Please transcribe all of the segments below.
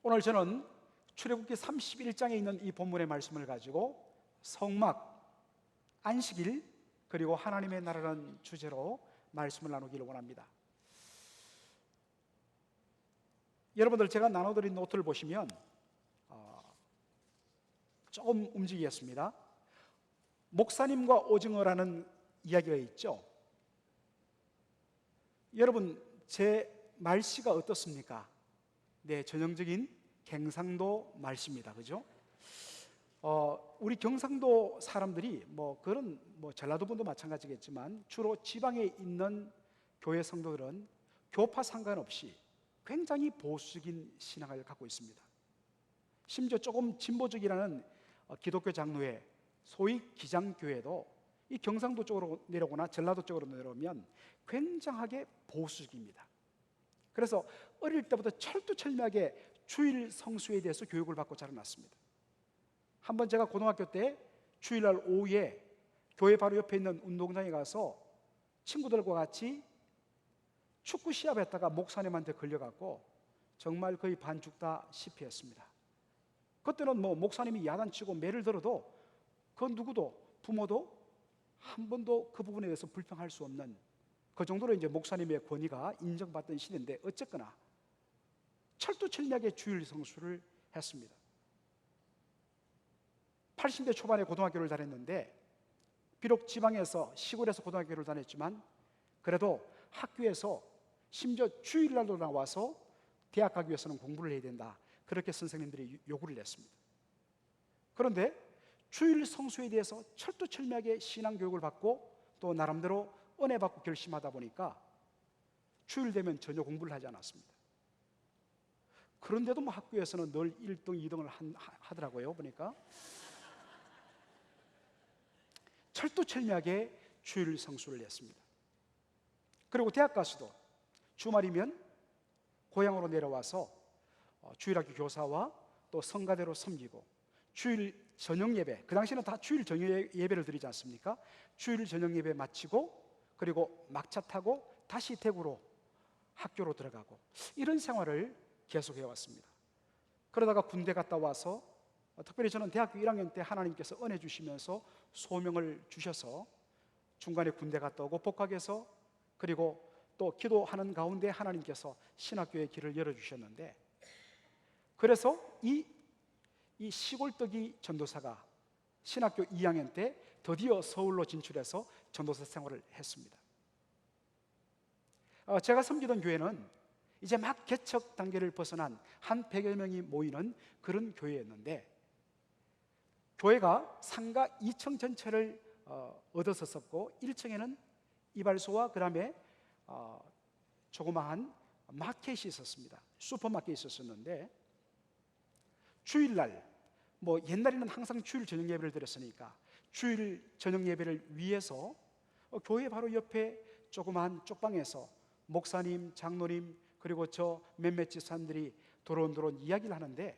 오늘 저는 출애굽기 31장에 있는 이 본문의 말씀을 가지고 성막, 안식일, 그리고 하나님의 나라라는 주제로 말씀을 나누기를 원합니다. 여러분들, 제가 나눠드린 노트를 보시면 조금 움직이겠습니다. 목사님과 오징어라는 이야기가 있죠. 여러분, 제 말씨가 어떻습니까? 네, 전형적인 경상도 말씨입니다. 그죠? 우리 경상도 사람들이 그런 전라도 분도 마찬가지겠지만 주로 지방에 있는 교회 성도들은 교파 상관없이 굉장히 보수적인 신앙을 갖고 있습니다. 심지어 조금 진보적이라는 기독교 장로회, 소위 기장교회도 이 경상도 쪽으로 내려오거나 전라도 쪽으로 내려오면 굉장하게 보수적입니다. 그래서 어릴 때부터 철두철미하게 주일 성수에 대해서 교육을 받고 자라났습니다. 한번 제가 고등학교 때 주일날 오후에 교회 바로 옆에 있는 운동장에 가서 친구들과 같이 축구 시합했다가 목사님한테 걸려갖고 정말 거의 반 죽다시피 했습니다. 그때는 목사님이 야단치고 매를 들어도 그 누구도, 부모도 한 번도 그 부분에 대해서 불평할 수 없는, 그 정도로 이제 목사님의 권위가 인정받던 시대인데, 어쨌거나 철두철미하게 주일 성수를 했습니다. 80대 초반에 고등학교를 다녔는데, 비록 지방에서, 시골에서 고등학교를 다녔지만 그래도 학교에서 심지어 주일날도 나와서 대학 가기 위해서는 공부를 해야 된다, 그렇게 선생님들이 요구를 했습니다. 그런데 주일 성수에 대해서 철두철미하게 신앙교육을 받고 또 나름대로 은혜 받고 결심하다 보니까 주일 되면 전혀 공부를 하지 않았습니다. 그런데도 학교에서는 늘 1등, 2등을 하더라고요. 보니까 철두철미하게 주일 성수를 했습니다. 그리고 대학 가서도 주말이면 고향으로 내려와서 주일학교 교사와 또 성가대로 섬기고, 주일 저녁 예배, 그 당시에는 다 주일 저녁 예배를 드리지 않습니까? 주일 저녁 예배 마치고 그리고 막차 타고 다시 대구로 학교로 들어가고, 이런 생활을 계속해 왔습니다. 그러다가 군대 갔다 와서 특별히 저는 대학교 1학년 때 하나님께서 은혜 주시면서 소명을 주셔서 중간에 군대 갔다 오고 복학해서, 그리고 또 기도하는 가운데 하나님께서 신학교의 길을 열어주셨는데, 그래서 이 시골떡이 전도사가 신학교 2학년 때 드디어 서울로 진출해서 전도사 생활을 했습니다. 제가 섬기던 교회는 이제 막 개척 단계를 벗어난 한 100여 명이 모이는 그런 교회였는데, 교회가 상가 2층 전체를 얻었었고 1층에는 이발소와 그 다음에 조그마한 마켓이 있었습니다. 슈퍼마켓이 있었는데, 주일날 옛날에는 항상 주일 저녁 예배를 드렸으니까 주일 저녁 예배를 위해서 교회 바로 옆에 조그마한 쪽방에서 목사님, 장로님, 그리고 저 몇몇 집사님들이 도론도론 이야기를 하는데,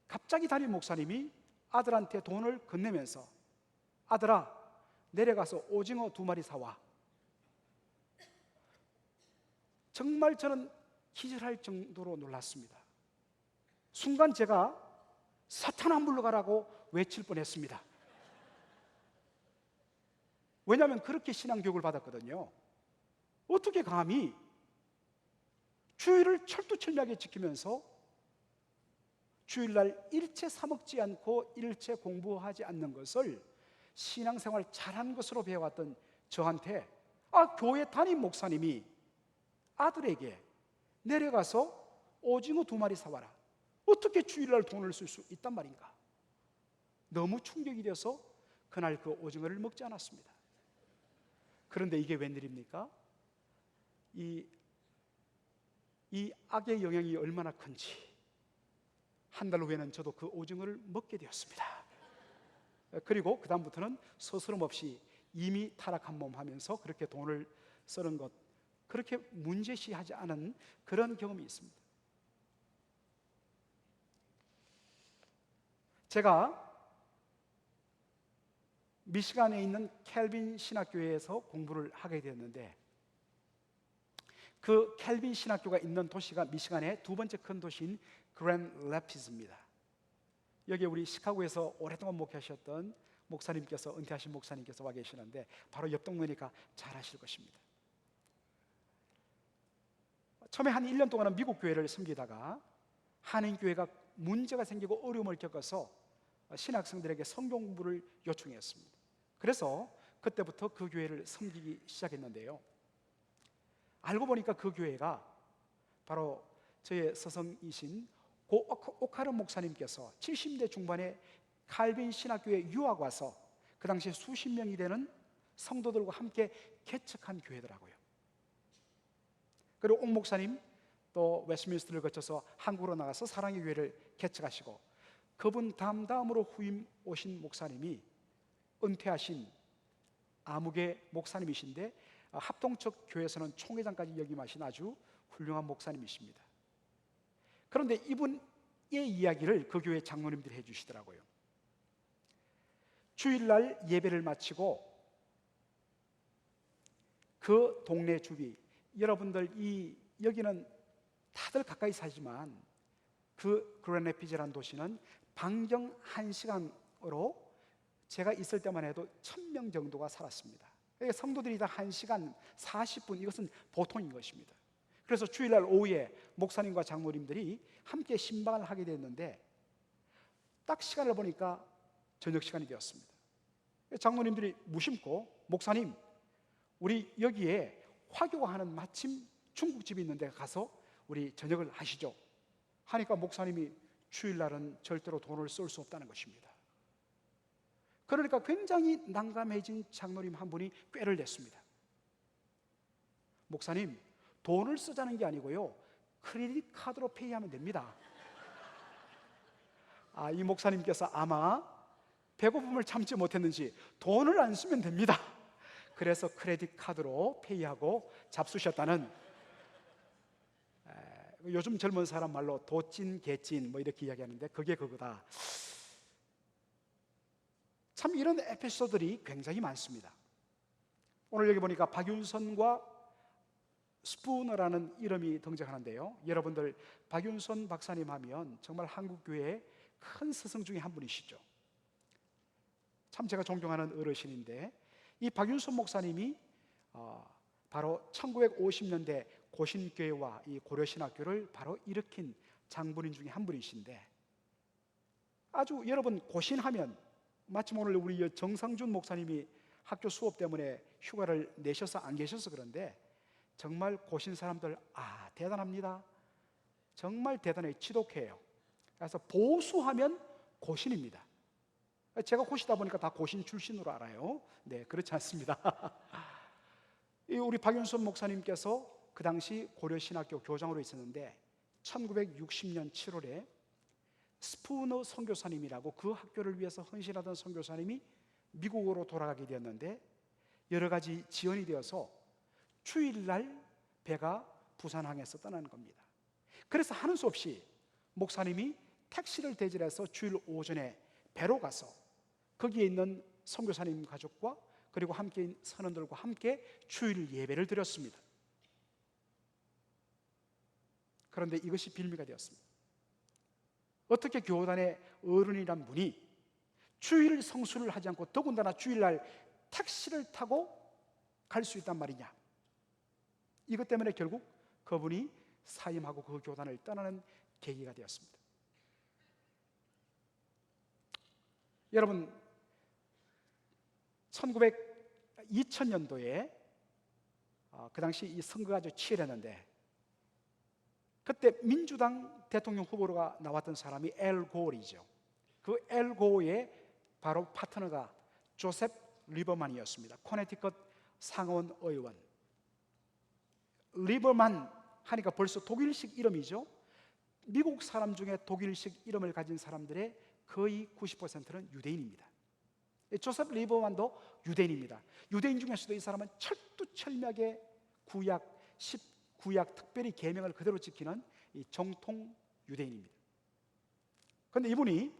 갑자기 담임 목사님이 아들한테 돈을 건네면서 아들아, 내려가서 오징어 2마리 사와. 정말 저는 기절할 정도로 놀랐습니다. 순간 제가 사탄아 물러가라고 외칠 뻔했습니다. 왜냐하면 그렇게 신앙교육을 받았거든요. 어떻게 감히 주일을 철두철미하게 지키면서 주일날 일체 사먹지 않고 일체 공부하지 않는 것을 신앙생활 잘한 것으로 배워왔던 저한테 교회 담임 목사님이 아들에게 내려가서 오징어 2마리 사와라, 어떻게 주일날 돈을 쓸 수 있단 말인가? 너무 충격이 되어서 그날 그 오징어를 먹지 않았습니다. 그런데 이게 웬일입니까? 이 악의 영향이 얼마나 큰지 한 달 후에는 저도 그 오징어를 먹게 되었습니다. 그리고 그 다음부터는 스스럼 없이 이미 타락한 몸 하면서 그렇게 돈을 쓰는 것, 그렇게 문제시하지 않은 그런 경험이 있습니다. 제가 미시간에 있는 켈빈 신학교에서 공부를 하게 되었는데, 그 켈빈 신학교가 있는 도시가 미시간의 두 번째 큰 도시인 그랜드 래피즈입니다. 여기 우리 시카고에서 오랫동안 목회하셨던 목사님께서, 은퇴하신 목사님께서 와 계시는데 바로 옆 동네니까 잘 아실 것입니다. 처음에 한 1년 동안은 미국 교회를 섬기다가 한인교회가 문제가 생기고 어려움을 겪어서 신학생들에게 성경 공부를 요청했습니다. 그래서 그때부터 그 교회를 섬기기 시작했는데요, 알고 보니까 그 교회가 바로 저의 스승이신 고 오카르 목사님께서 70대 중반에 칼빈 신학교에 유학 와서 그 당시에 수십 명이 되는 성도들과 함께 개척한 교회더라고요. 그리고 옥 목사님 또 웨스트민스터를 거쳐서 한국으로 나가서 사랑의 교회를 개척하시고, 그분 다음으로 후임 오신 목사님이 은퇴하신 아무개 목사님이신데 합동적 교회에서는 총회장까지 역임하신 아주 훌륭한 목사님이십니다. 그런데 이분의 이야기를 그 교회 장로님들이 해주시더라고요. 주일날 예배를 마치고 그 동네 주위, 여러분들 여기는 다들 가까이 살지만 그 그랜드 래피즈라는 도시는 반경 1시간으로 제가 있을 때만 해도 1000명 정도가 살았습니다. 성도들이 다 1시간 40분, 이것은 보통인 것입니다. 그래서 주일날 오후에 목사님과 장로님들이 함께 신방을 하게 됐는데 딱 시간을 보니까 저녁 시간이 되었습니다. 장로님들이 무심코 목사님, 우리 여기에 화교가 하는 마침 중국집이 있는데 가서 우리 저녁을 하시죠 하니까 목사님이 주일날은 절대로 돈을 쓸 수 없다는 것입니다. 그러니까 굉장히 난감해진 장로님 한 분이 꾀를 냈습니다. 목사님, 돈을 쓰자는 게 아니고요, 크레딧 카드로 페이하면 됩니다. 이 목사님께서 아마 배고픔을 참지 못했는지 돈을 안 쓰면 됩니다. 그래서 크레딧 카드로 페이하고 잡수셨다는, 요즘 젊은 사람 말로 도찐 개찐 뭐 이렇게 이야기하는데 그게 그거다. 참 이런 에피소드들이 굉장히 많습니다. 오늘 여기 보니까 박윤선과 스푸너라는 이름이 등장하는데요, 여러분들 박윤선 박사님 하면 정말 한국교회의 큰 스승 중에 한 분이시죠. 참 제가 존경하는 어르신인데, 이 박윤선 목사님이 바로 1950년대 고신교회와 이 고려신학교를 바로 일으킨 장본인 중에 한 분이신데, 아주 여러분 고신하면, 마침 오늘 우리 정상준 목사님이 학교 수업 때문에 휴가를 내셔서 안 계셔서 그런데 정말 고신 사람들 대단합니다. 정말 대단해요. 지독해요. 그래서 보수하면 고신입니다. 제가 고시다 보니까 다 고신 출신으로 알아요. 네, 그렇지 않습니다. 우리 박윤선 목사님께서 그 당시 고려신학교 교장으로 있었는데 1960년 7월에 스푸너 선교사님이라고 그 학교를 위해서 헌신하던 선교사님이 미국으로 돌아가게 되었는데, 여러 가지 지연이 되어서 주일날 배가 부산항에서 떠나는 겁니다. 그래서 하는 수 없이 목사님이 택시를 대절해서 주일 오전에 배로 가서 거기에 있는 선교사님 가족과 그리고 함께인 선원들과 함께 주일 예배를 드렸습니다. 그런데 이것이 빌미가 되었습니다. 어떻게 교단의 어른이란 분이 주일 성수를 하지 않고 더군다나 주일날 택시를 타고 갈 수 있단 말이냐. 이것 때문에 결국 그분이 사임하고 그 교단을 떠나는 계기가 되었습니다. 여러분, 2000년도에 그 당시 이 선거가 아주 치열했는데, 그때 민주당 대통령 후보로가 나왔던 사람이 엘 고어이죠. 그 엘 고어의 바로 파트너가 조셉 리버만이었습니다. 코네티컷 상원 의원. 리버만 하니까 벌써 독일식 이름이죠. 미국 사람 중에 독일식 이름을 가진 사람들의 거의 90%는 유대인입니다. 조셉 리버만도 유대인입니다. 유대인 중에서도 이 사람은 철두철미하게 구약 특별히 계명을 그대로 지키는 이 정통 유대인입니다. 그런데 이분이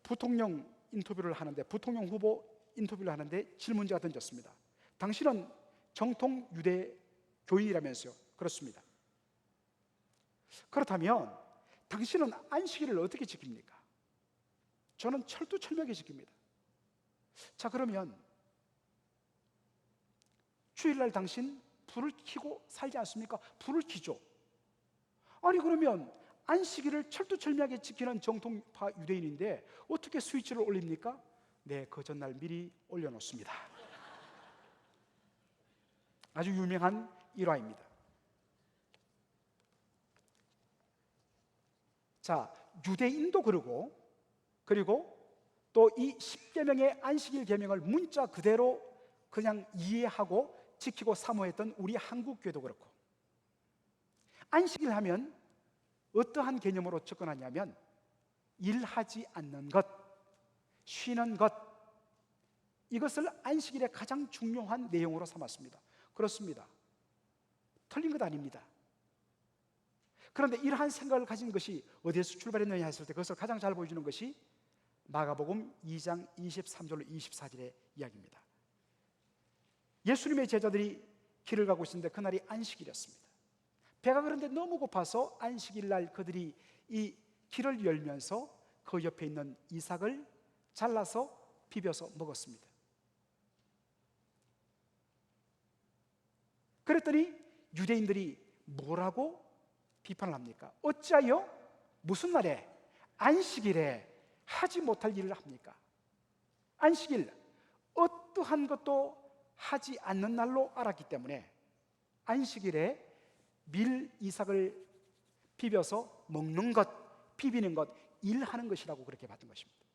부통령 인터뷰를 하는데, 부통령 후보 인터뷰를 하는데 질문지가 던졌습니다. 당신은 정통 유대 교인이라면서요. 그렇습니다. 그렇다면 당신은 안식일을 어떻게 지킵니까? 저는 철두철미하게 지킵니다. 자, 그러면 주일날 당신 불을 켜고 살지 않습니까? 불을 켜죠. 아니, 그러면 안식일을 철두철미하게 지키는 정통파 유대인인데 어떻게 스위치를 올립니까? 네, 그 전날 미리 올려놓습니다. 아주 유명한 일화입니다. 자, 유대인도 그리고 또 이 10계명의 안식일 계명을 문자 그대로 그냥 이해하고 지키고 사모했던 우리 한국 교회도 그렇고, 안식일 하면 어떠한 개념으로 접근하냐면 일하지 않는 것, 쉬는 것, 이것을 안식일의 가장 중요한 내용으로 삼았습니다. 그렇습니다. 틀린 것 아닙니다. 그런데 이러한 생각을 가진 것이 어디에서 출발했느냐 했을 때 그것을 가장 잘 보여주는 것이 마가복음 2장 23절로 24절의 이야기입니다. 예수님의 제자들이 길을 가고 있었는데 그날이 안식일이었습니다. 배가 그런데 너무 고파서 안식일 날 그들이 이 길을 열면서 그 옆에 있는 이삭을 잘라서 비벼서 먹었습니다. 그랬더니 유대인들이 뭐라고 비판을 합니까? 어찌하여 무슨 날에 안식일에 하지 못할 일을 합니까? 안식일 어떠한 것도 하지 않는 날로 알았기 때문에 안식일에 밀 이삭을 비벼서 먹는 것, 비비는 것, 일하는 것이라고 그렇게 봤던 것입니다.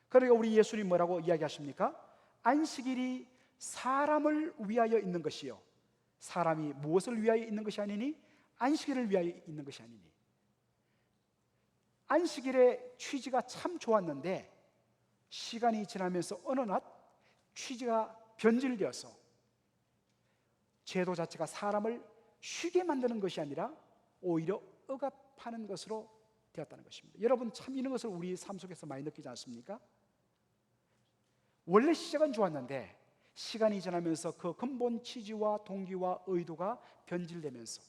그러니까 우리 예수님 뭐라고 이야기하십니까? 안식일이 사람을 위하여 있는 것이요, 사람이 무엇을 위하여 있는 것이 아니니? 안식일을 위하여 있는 것이 아니니. 안식일의 취지가 참 좋았는데 시간이 지나면서 어느 낮 취지가 변질되어서 제도 자체가 사람을 쉬게 만드는 것이 아니라 오히려 억압하는 것으로 되었다는 것입니다. 여러분, 참 이런 것을 우리 삶 속에서 많이 느끼지 않습니까? 원래 시작은 좋았는데 시간이 지나면서 그 근본 취지와 동기와 의도가 변질되면서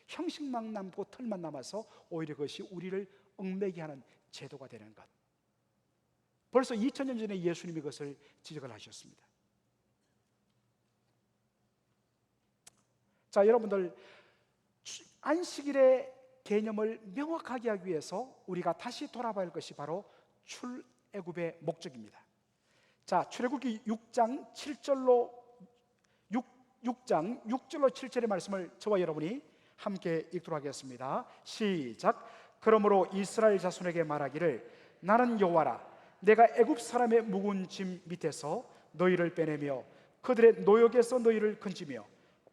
형식만 남고 털만 남아서 오히려 그것이 우리를 얽매게 하는 제도가 되는 것. 벌써 2000년 전에 예수님이 그것을 지적을 하셨습니다. 자, 여러분들, 안식일의 개념을 명확하게 하기 위해서 우리가 다시 돌아봐야 할 것이 바로 출애굽의 목적입니다. 자, 출애굽기 6장 7절로 6장 6절로 7절의 말씀을 저와 여러분이 함께 읽도록 하겠습니다. 시작. 그러므로 이스라엘 자손에게 말하기를 나는 여호와라. 내가 애굽 사람의 묵은 짐 밑에서 너희를 빼내며 그들의 노역에서 너희를 건지며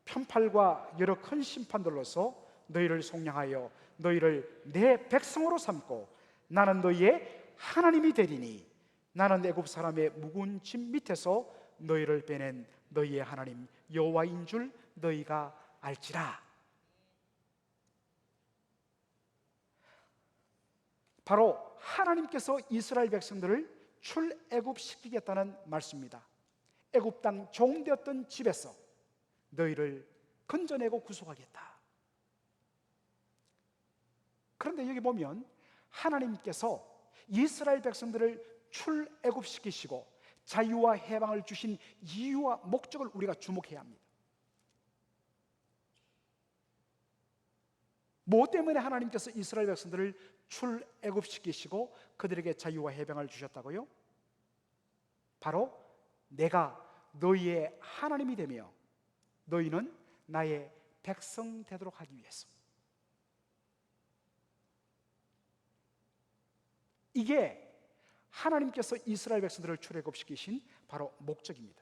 편팔과 여러 큰 심판들로서 너희를 속량하여 너희를 내 백성으로 삼고 나는 너희의 하나님이 되리니 나는 애굽 사람의 묵은 짐 밑에서 너희를 빼낸 너희의 하나님 여호와인 줄 너희가 알지라. 바로 하나님께서 이스라엘 백성들을 출애굽시키겠다는 말씀입니다. 애굽 땅 종되었던 집에서 너희를 건져내고 구속하겠다. 그런데 여기 보면 하나님께서 이스라엘 백성들을 출애굽시키시고 자유와 해방을 주신 이유와 목적을 우리가 주목해야 합니다. 뭐 때문에 하나님께서 이스라엘 백성들을 출애굽시키시고 그들에게 자유와 해방을 주셨다고요? 바로 내가 너희의 하나님이 되며 너희는 나의 백성 되도록 하기 위해서. 이게 하나님께서 이스라엘 백성들을 출애굽시키신 바로 목적입니다.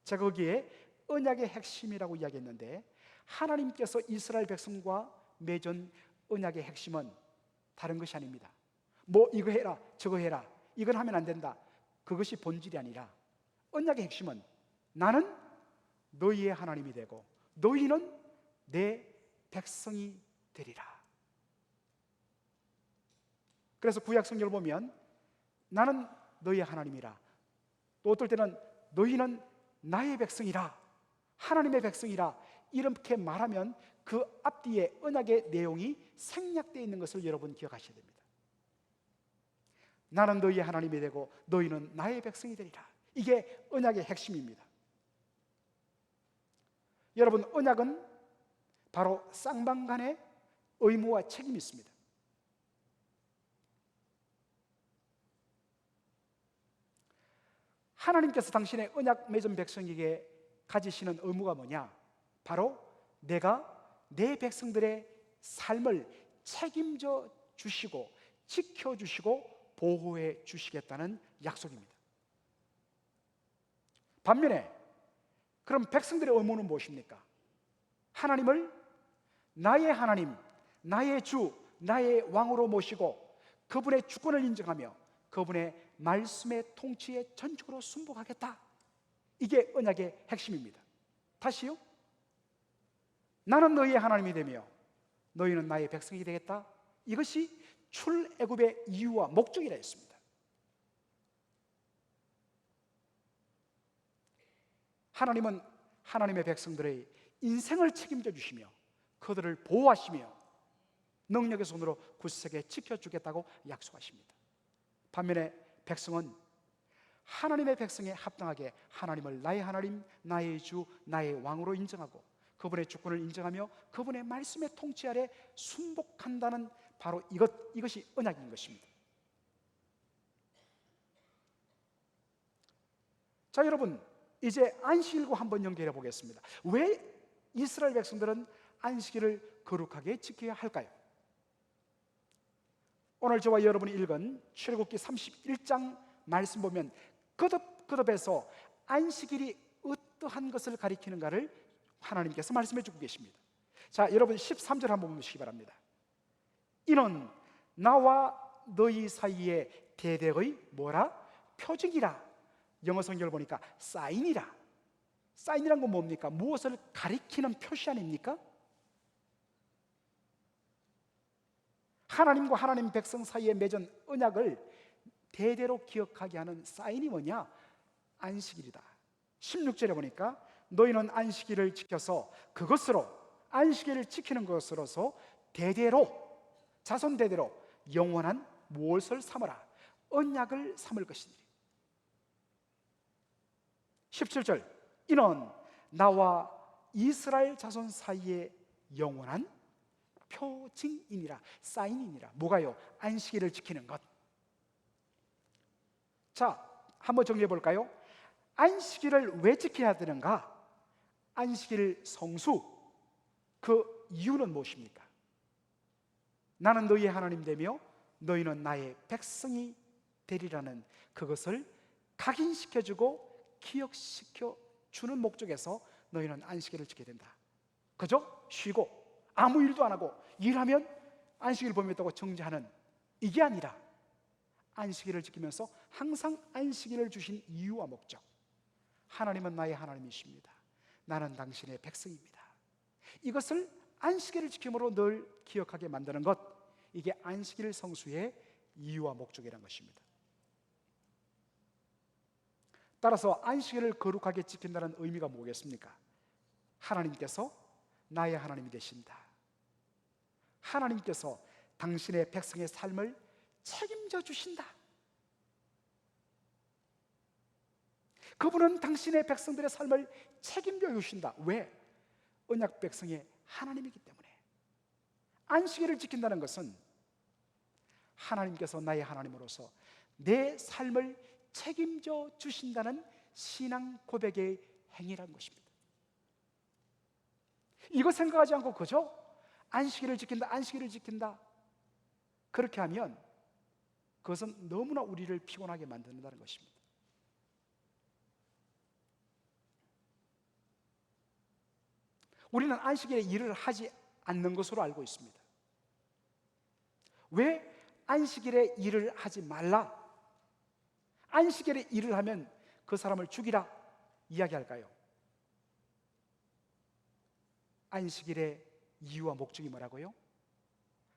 제가 거기에 언약의 핵심이라고 이야기했는데 하나님께서 이스라엘 백성과 맺은 언약의 핵심은 다른 것이 아닙니다. 뭐 이거 해라 저거 해라 이건 하면 안 된다, 그것이 본질이 아니라 언약의 핵심은 나는 너희의 하나님이 되고 너희는 내 백성이 되리라. 그래서 구약 성경을 보면 나는 너희의 하나님이라, 또 어떨 때는 너희는 나의 백성이라 하나님의 백성이라 이렇게 말하면 그 앞뒤에 언약의 내용이 생략되어 있는 것을 여러분 기억하셔야 됩니다. 나는 너희의 하나님이 되고 너희는 나의 백성이 되리라. 이게 언약의 핵심입니다. 여러분, 언약은 바로 쌍방 간의 의무와 책임이 있습니다. 하나님께서 당신의 언약 맺은 백성에게 가지시는 의무가 뭐냐? 바로 내가 내 백성들의 삶을 책임져 주시고 지켜주시고 보호해 주시겠다는 약속입니다. 반면에 그럼 백성들의 의무는 무엇입니까? 하나님을 나의 하나님, 나의 주, 나의 왕으로 모시고 그분의 주권을 인정하며 그분의 말씀의 통치에 전적으로 순복하겠다. 이게 언약의 핵심입니다. 다시요. 나는 너희의 하나님이 되며 너희는 나의 백성이 되겠다. 이것이 출애굽의 이유와 목적이라 했습니다. 하나님은 하나님의 백성들의 인생을 책임져 주시며 그들을 보호하시며 능력의 손으로 굳세게 지켜주겠다고 약속하십니다. 반면에 백성은 하나님의 백성에 합당하게 하나님을 나의 하나님, 나의 주, 나의 왕으로 인정하고 그분의 주권을 인정하며 그분의 말씀의 통치 아래 순복한다는 바로 이것이 언약인 것입니다. 자, 여러분, 이제 안식일과 한번 연결해 보겠습니다. 왜 이스라엘 백성들은 안식일을 거룩하게 지켜야 할까요? 오늘 저와 여러분이 읽은 출애굽기 31장 말씀 보면 거듭거듭해서 안식일이 어떠한 것을 가리키는가를 하나님께서 말씀해 주고 계십니다. 자, 여러분 13절 한번 보시기 바랍니다. 이는 나와 너희 사이의 대대의 뭐라? 표징이라. 영어 성경을 보니까 사인이라. 사인이란 건 뭡니까? 무엇을 가리키는 표시 아닙니까? 하나님과 하나님 백성 사이에 맺은 언약을 대대로 기억하게 하는 사인이 뭐냐? 안식일이다. 16절에 보니까 너희는 안식일을 지켜서 그것으로 안식일을 지키는 것으로서 대대로 자손 대대로 영원한 무엇을 삼으라? 언약을 삼을 것이니. 17절 이는 나와 이스라엘 자손 사이에 영원한 표징이니라. 사인이니라. 뭐가요? 안식일을 지키는 것. 자, 한번 정리해 볼까요? 안식일을 왜 지켜야 되는가? 안식일 성수, 그 이유는 무엇입니까? 나는 너희의 하나님 되며 너희는 나의 백성이 되리라는 그것을 각인시켜주고 기억시켜주는 목적에서 너희는 안식일을 지켜야 된다. 그죠? 쉬고 아무 일도 안 하고 일하면 안식일 범했다고 정죄하는 이게 아니라 안식일을 지키면서 항상 안식일을 주신 이유와 목적. 하나님은 나의 하나님이십니다. 나는 당신의 백성입니다. 이것을 안식일을 지킴으로 늘 기억하게 만드는 것, 이게 안식일 성수의 이유와 목적이라는 것입니다. 따라서 안식일을 거룩하게 지킨다는 의미가 뭐겠습니까? 하나님께서 나의 하나님이 되신다. 하나님께서 당신의 백성의 삶을 책임져 주신다. 그분은 당신의 백성들의 삶을 책임져 주신다. 왜? 언약 백성의 하나님이기 때문에. 안식일을 지킨다는 것은 하나님께서 나의 하나님으로서 내 삶을 책임져 주신다는 신앙 고백의 행위라는 것입니다. 이거 생각하지 않고 그저 안식일을 지킨다, 안식일을 지킨다, 그렇게 하면 그것은 너무나 우리를 피곤하게 만든다는 것입니다. 우리는 안식일에 일을 하지 않는 것으로 알고 있습니다. 왜 안식일에 일을 하지 말라, 안식일에 일을 하면 그 사람을 죽이라 이야기할까요? 안식일의 이유와 목적이 뭐라고요?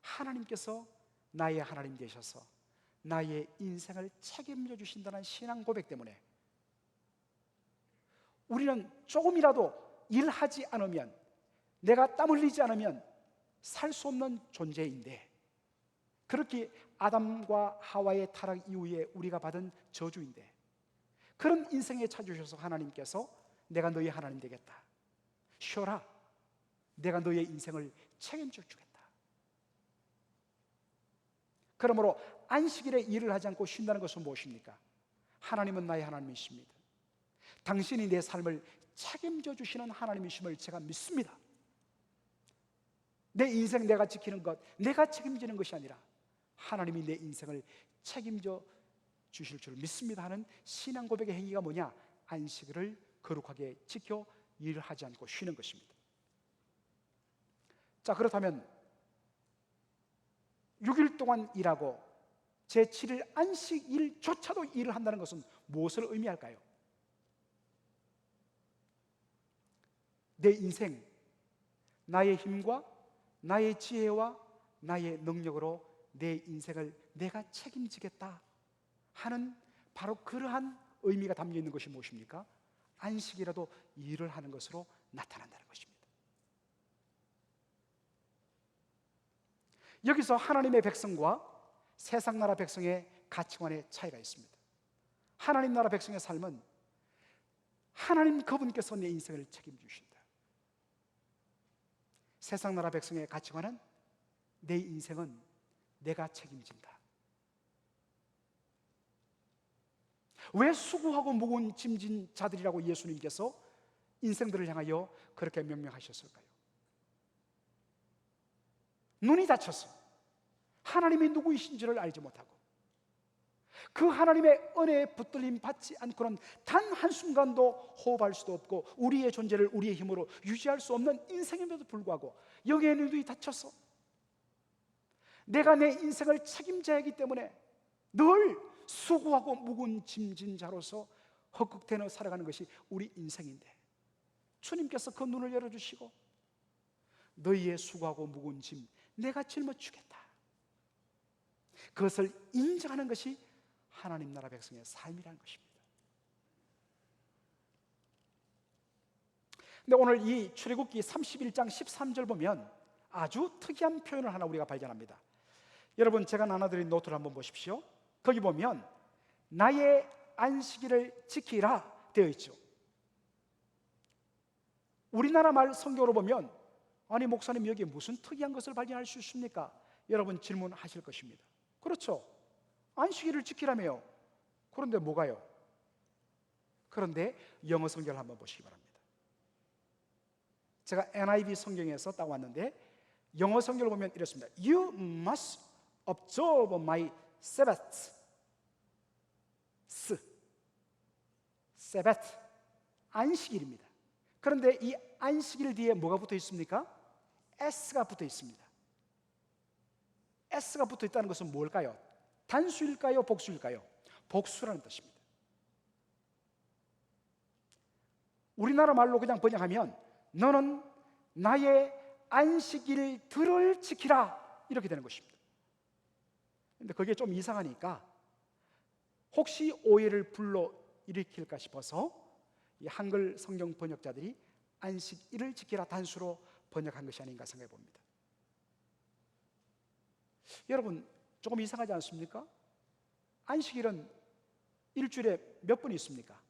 하나님께서 나의 하나님 되셔서 나의 인생을 책임져 주신다는 신앙 고백 때문에 우리는 조금이라도 일하지 않으면, 내가 땀 흘리지 않으면 살 수 없는 존재인데, 그렇게 아담과 하와의 타락 이후에 우리가 받은 저주인데, 그런 인생에 찾으셔서 하나님께서 내가 너희 하나님 되겠다, 쉬어라, 내가 너의 인생을 책임져 주겠다. 그러므로 안식일에 일을 하지 않고 쉰다는 것은 무엇입니까? 하나님은 나의 하나님이십니다. 당신이 내 삶을 책임져 주시는 하나님이심을 제가 믿습니다. 내 인생 내가 지키는 것, 내가 책임지는 것이 아니라 하나님이 내 인생을 책임져 주실 줄 믿습니다 하는 신앙 고백의 행위가 뭐냐? 안식일을 거룩하게 지켜 일을 하지 않고 쉬는 것입니다. 자, 그렇다면 6일 동안 일하고 제7일 안식일조차도 일을 한다는 것은 무엇을 의미할까요? 내 인생, 나의 힘과 나의 지혜와 나의 능력으로 내 인생을 내가 책임지겠다 하는 바로 그러한 의미가 담겨 있는 것이 무엇입니까? 안식이라도 일을 하는 것으로 나타난다는 것입니다. 여기서 하나님의 백성과 세상 나라 백성의 가치관의 차이가 있습니다. 하나님 나라 백성의 삶은 하나님 그분께서 내 인생을 책임지신다. 세상 나라 백성의 가치관은 내 인생은 내가 책임진다. 왜 수고하고 무거운 짐진 자들이라고 예수님께서 인생들을 향하여 그렇게 명명하셨을까요? 눈이 닫혀서 하나님이 누구이신지를 알지 못하고 그 하나님의 은혜에 붙들림 받지 않고는 단 한순간도 호흡할 수도 없고 우리의 존재를 우리의 힘으로 유지할 수 없는 인생임에도 불구하고 여기에 눈이 닫혀서 내가 내 인생을 책임져야 하기 때문에 늘 수고하고 무거운 짐진 자로서 헛극대며 살아가는 것이 우리 인생인데, 주님께서 그 눈을 열어주시고 너희의 수고하고 무거운 짐 내가 짊어지겠다, 그것을 인정하는 것이 하나님 나라 백성의 삶이라는 것입니다. 근데 오늘 이 출애굽기 31장 13절 보면 아주 특이한 표현을 하나 우리가 발견합니다. 여러분, 제가 나눠드린 노트를 한번 보십시오. 거기 보면 나의 안식일을 지키라 되어 있죠. 우리나라 말 성경으로 보면 아니 목사님 여기 무슨 특이한 것을 발견할 수 있습니까? 여러분 질문하실 것입니다. 그렇죠, 안식일을 지키라며요. 그런데 뭐가요? 그런데 영어 성경을 한번 보시기 바랍니다. 제가 NIV 성경에서 따왔는데 영어 성경을 보면 이렇습니다. You must observe my Sabbath. Sabbath, 안식일입니다. 그런데 이 안식일 뒤에 뭐가 붙어 있습니까? S가 붙어 있습니다. S가 붙어 있다는 것은 뭘까요? 단수일까요? 복수일까요? 복수라는 뜻입니다. 우리나라 말로 그냥 번역하면 너는 나의 안식일들을 지키라 이렇게 되는 것입니다. 그런데 그게 좀 이상하니까 혹시 오해를 불러일으킬까 싶어서 이 한글 성경 번역자들이 안식일을 지키라 단수로 번역한 것이 아닌가 생각해 봅니다. 여러분 조금 이상하지 않습니까? 안식일은 일주일에 몇 번 있습니까?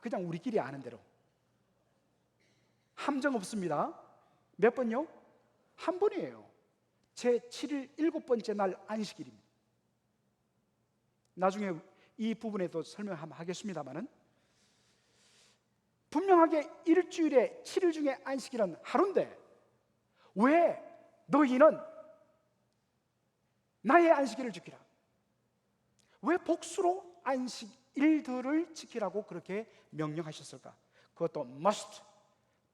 그냥 우리끼리 아는 대로 함정 없습니다. 몇 번요? 한 번이에요. 제7일 7번째 날 안식일입니다. 나중에 이 부분에도 설명하겠습니다만은 분명하게 일주일에 7일 중에 안식일은 하루인데 왜 너희는 나의 안식일을 지키라, 왜 복수로 안식일들을 지키라고 그렇게 명령하셨을까? 그것도 must,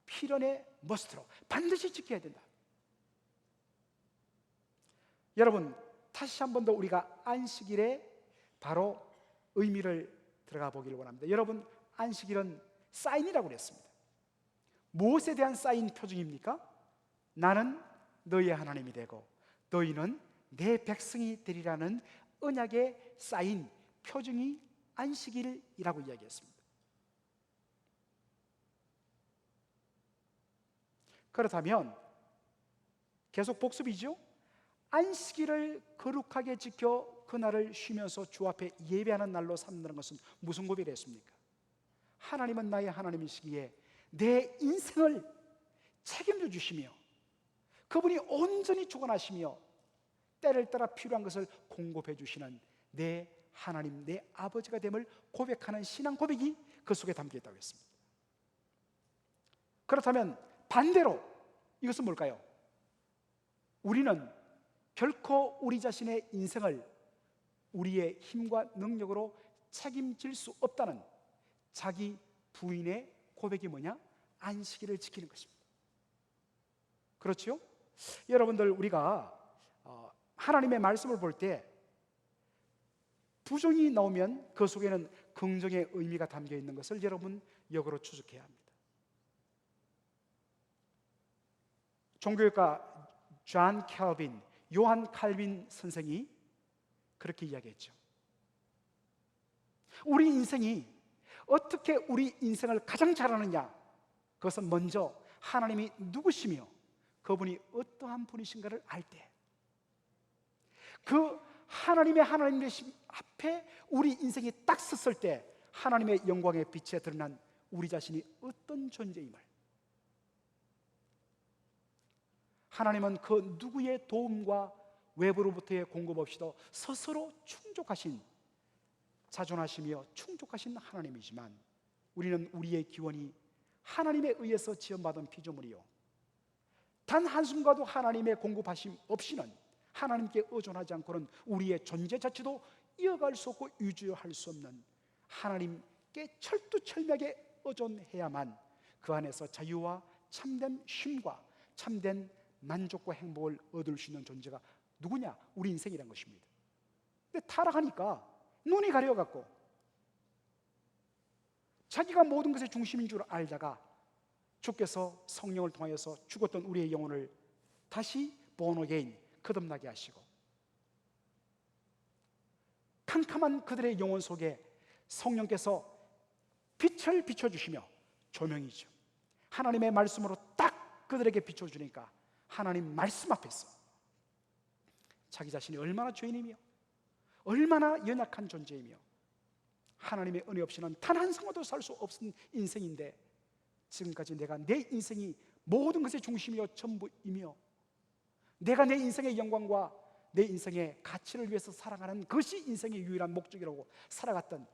필연의 must로 반드시 지켜야 된다. 여러분 다시 한 번 더 우리가 안식일의 바로 의미를 들어가 보기를 원합니다. 여러분 안식일은 사인이라고 그랬습니다. 무엇에 대한 사인 표징입니까? 나는 너희의 하나님이 되고 너희는 내 백성이 되리라는 언약의 사인, 표징이 안식일이라고 이야기했습니다. 그렇다면 계속 복습이죠. 안식일을 거룩하게 지켜 그날을 쉬면서 주 앞에 예배하는 날로 삼는 것은 무슨 고백이었습니까? 하나님은 나의 하나님이시기에 내 인생을 책임져 주시며 그분이 온전히 주관하시며 때를 따라 필요한 것을 공급해 주시는 내 하나님, 내 아버지가 됨을 고백하는 신앙 고백이 그 속에 담겨 있다고 했습니다. 그렇다면 반대로 이것은 뭘까요? 우리는 결코 우리 자신의 인생을 우리의 힘과 능력으로 책임질 수 없다는 자기 부인의 고백이 뭐냐? 안식일을 지키는 것입니다. 그렇죠? 여러분들, 우리가 하나님의 말씀을 볼 때 부정이 나오면 그 속에는 긍정의 의미가 담겨 있는 것을 여러분 역으로 추적해야 합니다. 종교학과 존 칼빈, 요한 칼빈 선생이 그렇게 이야기했죠. 우리 인생이 어떻게 우리 인생을 가장 잘하느냐, 그것은 먼저 하나님이 누구시며 그분이 어떠한 분이신가를 알 때, 그 하나님의 하나님 되심 앞에 우리 인생이 딱 섰을 때 하나님의 영광의 빛에 드러난 우리 자신이 어떤 존재임을, 하나님은 그 누구의 도움과 외부로부터의 공급 없이도 스스로 충족하신, 자존하시며 충족하신 하나님이지만 우리는 우리의 기원이 하나님에 의해서 지원받은 피조물이요, 단 한순간도 하나님의 공급하심 없이는, 하나님께 의존하지 않고는 우리의 존재 자체도 이어갈 수 없고 유지할 수 없는, 하나님께 철두철미하게 의존해야만 그 안에서 자유와 참된 쉼과 참된 만족과 행복을 얻을 수 있는 존재가 누구냐? 우리 인생이란 것입니다. 근데 타락하니까 눈이 가려갖고 자기가 모든 것의 중심인 줄 알다가 주께서 성령을 통하여서 죽었던 우리의 영혼을 다시 born again, 거듭나게 하시고 캄캄한 그들의 영혼 속에 성령께서 빛을 비춰주시며, 조명이죠, 하나님의 말씀으로 딱 그들에게 비춰주니까 하나님 말씀 앞에서 자기 자신이 얼마나 죄인이며 얼마나 연약한 존재이며 하나님의 은혜 없이는 단 한 상황도 살 수 없는 인생인데, 지금까지 내가 내 인생이 모든 것의 중심이요 전부이며 내가 내 인생의 영광과 내 인생의 가치를 위해서 살아가는 것이 인생의 유일한 목적이라고 살아갔던,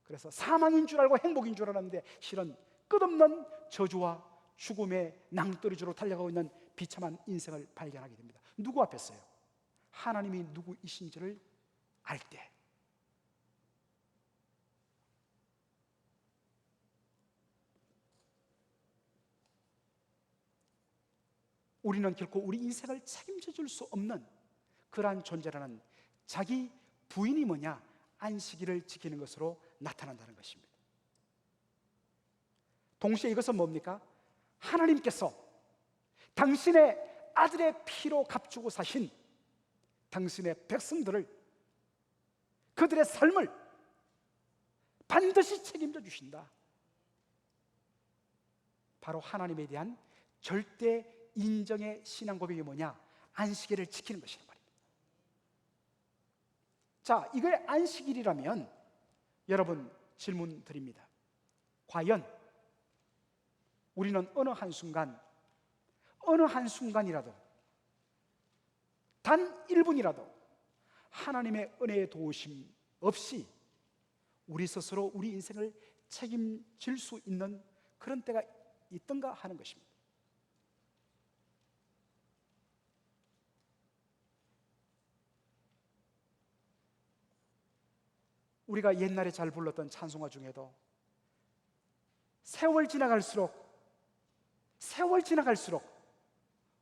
그래서 사망인 줄 알고 행복인 줄 알았는데 실은 끝없는 저주와 죽음의 낭떠러지로 달려가고 있는 비참한 인생을 발견하게 됩니다. 누구 앞에서요? 하나님이 누구이신지를 알 때. 우리는 결코 우리 인생을 책임져 줄 수 없는 그러한 존재라는 자기 부인이 뭐냐? 안식일을 지키는 것으로 나타난다는 것입니다. 동시에 이것은 뭡니까? 하나님께서 당신의 아들의 피로 값주고 사신 당신의 백성들을, 그들의 삶을 반드시 책임져 주신다. 바로 하나님에 대한 절대 인정의 신앙 고백이 뭐냐? 안식일을 지키는 것이란 말입니다. 자, 이게 안식일이라면 여러분 질문 드립니다. 과연 우리는 어느 한순간이라도 단 1분이라도 하나님의 은혜의 도우심 없이 우리 스스로 우리 인생을 책임질 수 있는 그런 때가 있던가 하는 것입니다. 우리가 옛날에 잘 불렀던 찬송가 중에도 세월 지나갈수록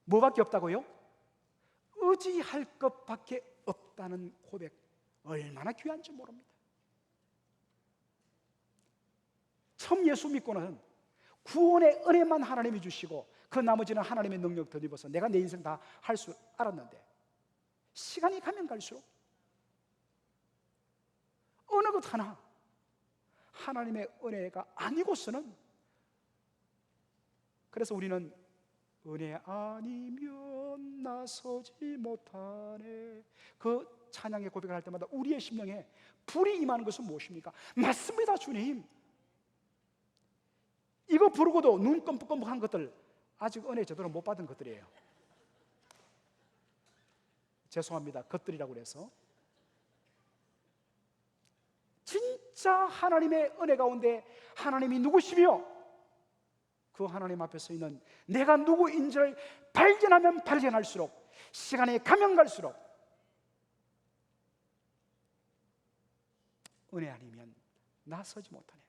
뭐밖에 없다고요? 의지할 것밖에 없다는 고백, 얼마나 귀한지 모릅니다. 처음 예수 믿고는 구원의 은혜만 하나님이 주시고 그 나머지는 하나님의 능력 덧입어서 내가 내 인생 다 할 수 알았는데, 시간이 가면 갈수록 어느 것 하나 하나님의 은혜가 아니고서는, 그래서 우리는 은혜 아니면 나서지 못하네. 그 찬양의 고백을 할 때마다 우리의 심령에 불이 임하는 것은 무엇입니까? 맞습니다, 주님. 이거 부르고도 눈 껌뻑껌뻑한 것들 아직 은혜 제대로 못 받은 것들이에요. 죄송합니다, 것들이라고 그래서. 진짜 하나님의 은혜 가운데 하나님이 누구시며 그 하나님 앞에 서 있는 내가 누구인지를 발견하면 발견할수록, 시간이 가면 갈수록 은혜 아니면 나서지 못하네.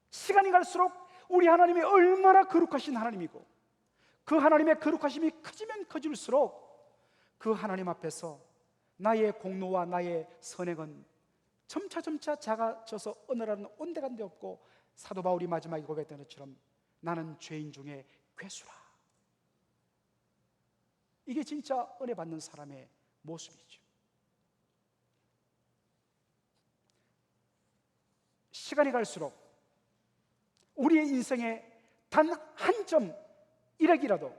시간이 갈수록 우리 하나님이 얼마나 거룩하신 하나님이고, 그 하나님의 거룩하심이 커지면 커질수록 그 하나님 앞에서 나의 공로와 나의 선행은 점차 작아져서 어느날은 온데간데 없고, 사도 바울이 마지막에 고백했던 것처럼 나는 죄인 중에 괴수라. 이게 진짜 은혜 받는 사람의 모습이죠. 시간이 갈수록 우리의 인생에 단 한 점 1핵이라도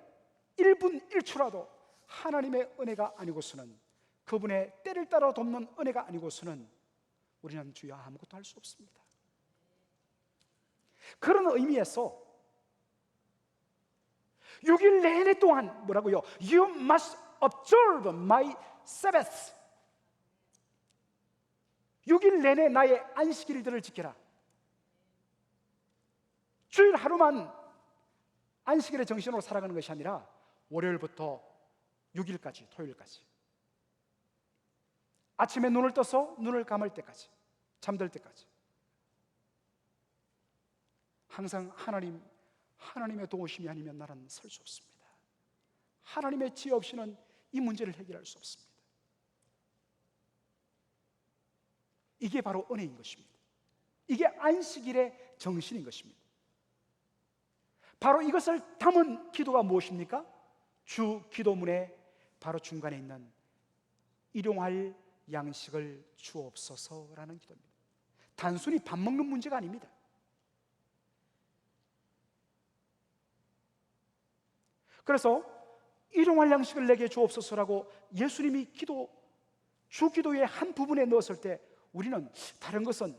1분 1초라도 하나님의 은혜가 아니고서는, 그분의 때를 따라 돕는 은혜가 아니고서는 우리는 주여 아무것도 할 수 없습니다. 그런 의미에서 6일 내내 동안 뭐라고요? You must observe my Sabbath. 6일 내내 나의 안식일들을 지켜라. 주일 하루만 안식일의 정신으로 살아가는 것이 아니라 월요일부터 6일까지, 토요일까지, 아침에 눈을 떠서 눈을 감을 때까지, 잠들 때까지 항상 하나님의 도우심이 아니면 나는 설 수 없습니다. 하나님의 지혜 없이는 이 문제를 해결할 수 없습니다. 이게 바로 은혜인 것입니다. 이게 안식일의 정신인 것입니다. 바로 이것을 담은 기도가 무엇입니까? 주 기도문에 바로 중간에 있는 일용할 양식을 주옵소서라는 기도입니다. 단순히 밥 먹는 문제가 아닙니다. 그래서 일용할 양식을 내게 주옵소서라고 예수님이 주 기도의 한 부분에 넣었을 때 우리는 다른 것은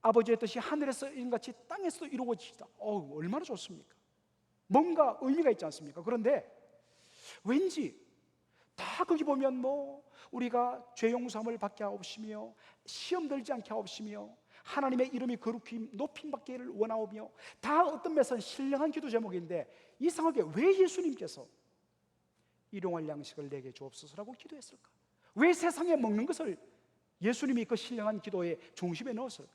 아버지의 뜻이 하늘에서 이같이 땅에서도 이루어지다. 얼마나 좋습니까? 뭔가 의미가 있지 않습니까? 그런데 왠지 다 거기 보면 우리가 죄 용서함을 받게 하옵시며 시험 들지 않게 하옵시며 하나님의 이름이 거룩히 높임 받기를 원하오며, 다 어떤 면에서는 신령한 기도 제목인데 이상하게 왜 예수님께서 일용할 양식을 내게 주옵소서라고 기도했을까? 왜 세상에 먹는 것을 예수님이 그 신령한 기도의 중심에 넣었을까?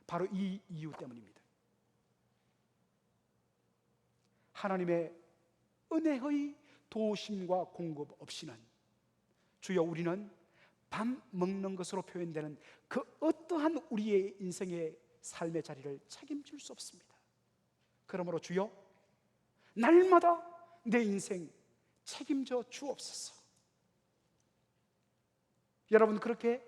바로 이 이유 때문입니다. 하나님의 은혜의 도우심과 공급 없이는 주여 우리는 밥 먹는 것으로 표현되는 그 어떠한 우리의 인생의 삶의 자리를 책임질 수 없습니다. 그러므로 주여 날마다 내 인생 책임져 주옵소서. 여러분 그렇게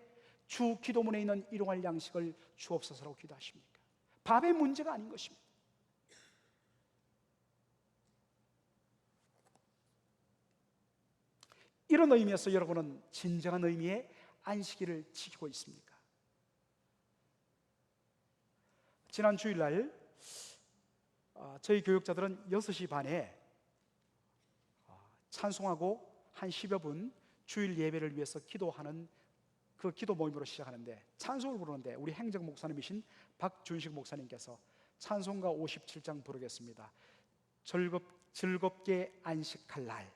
주 기도문에 있는 일용할 양식을 주옵소서라고 기도하십니까? 밥의 문제가 아닌 것입니다. 이런 의미에서 여러분은 진정한 의미의 안식일을 지키고 있습니까? 지난 주일날 저희 교육자들은 6시 반에 찬송하고 한 10여 분 주일 예배를 위해서 기도하는 그 기도 모임으로 시작하는데, 찬송을 부르는데 우리 행정 목사님이신 박준식 목사님께서 찬송가 57장 부르겠습니다. 즐겁게 안식할 날.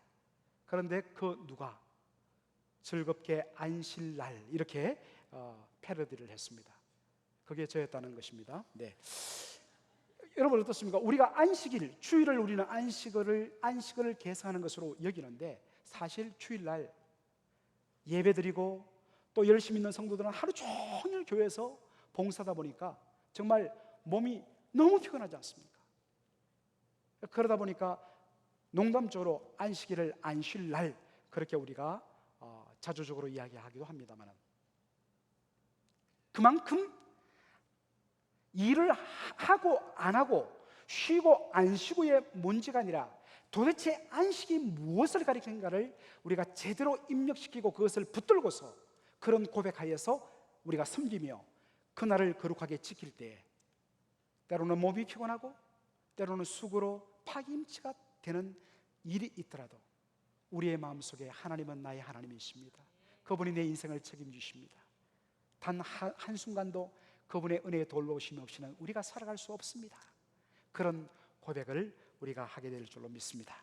그런데 그 누가 즐겁게 안실 날, 이렇게 패러디를 했습니다. 그게 저였다는 것입니다. 네. 여러분 어떻습니까? 우리가 안식일, 주일을 우리는 안식을 계산하는 것으로 여기는데, 사실 주일날 예배드리고 또 열심히 있는 성도들은 하루 종일 교회에서 봉사하다 보니까 정말 몸이 너무 피곤하지 않습니까? 그러다 보니까 농담적으로 안식일을 안쉴 날, 그렇게 우리가 자주적으로 이야기하기도 합니다만, 그만큼 일을 하고 안 하고 쉬고 안 쉬고의 문제가 아니라 도대체 안식이 무엇을 가리키는가를 우리가 제대로 입력시키고 그것을 붙들고서 그런 고백하여서 우리가 섬기며 그날을 거룩하게 지킬 때 때로는 몸이 피곤하고 때로는 수고로 파김치가 되는 일이 있더라도 우리의 마음속에 하나님은 나의 하나님이십니다. 그분이 내 인생을 책임지십니다. 단 한순간도 그분의 은혜의 돌보심이 없이는 우리가 살아갈 수 없습니다. 그런 고백을 우리가 하게 될 줄로 믿습니다.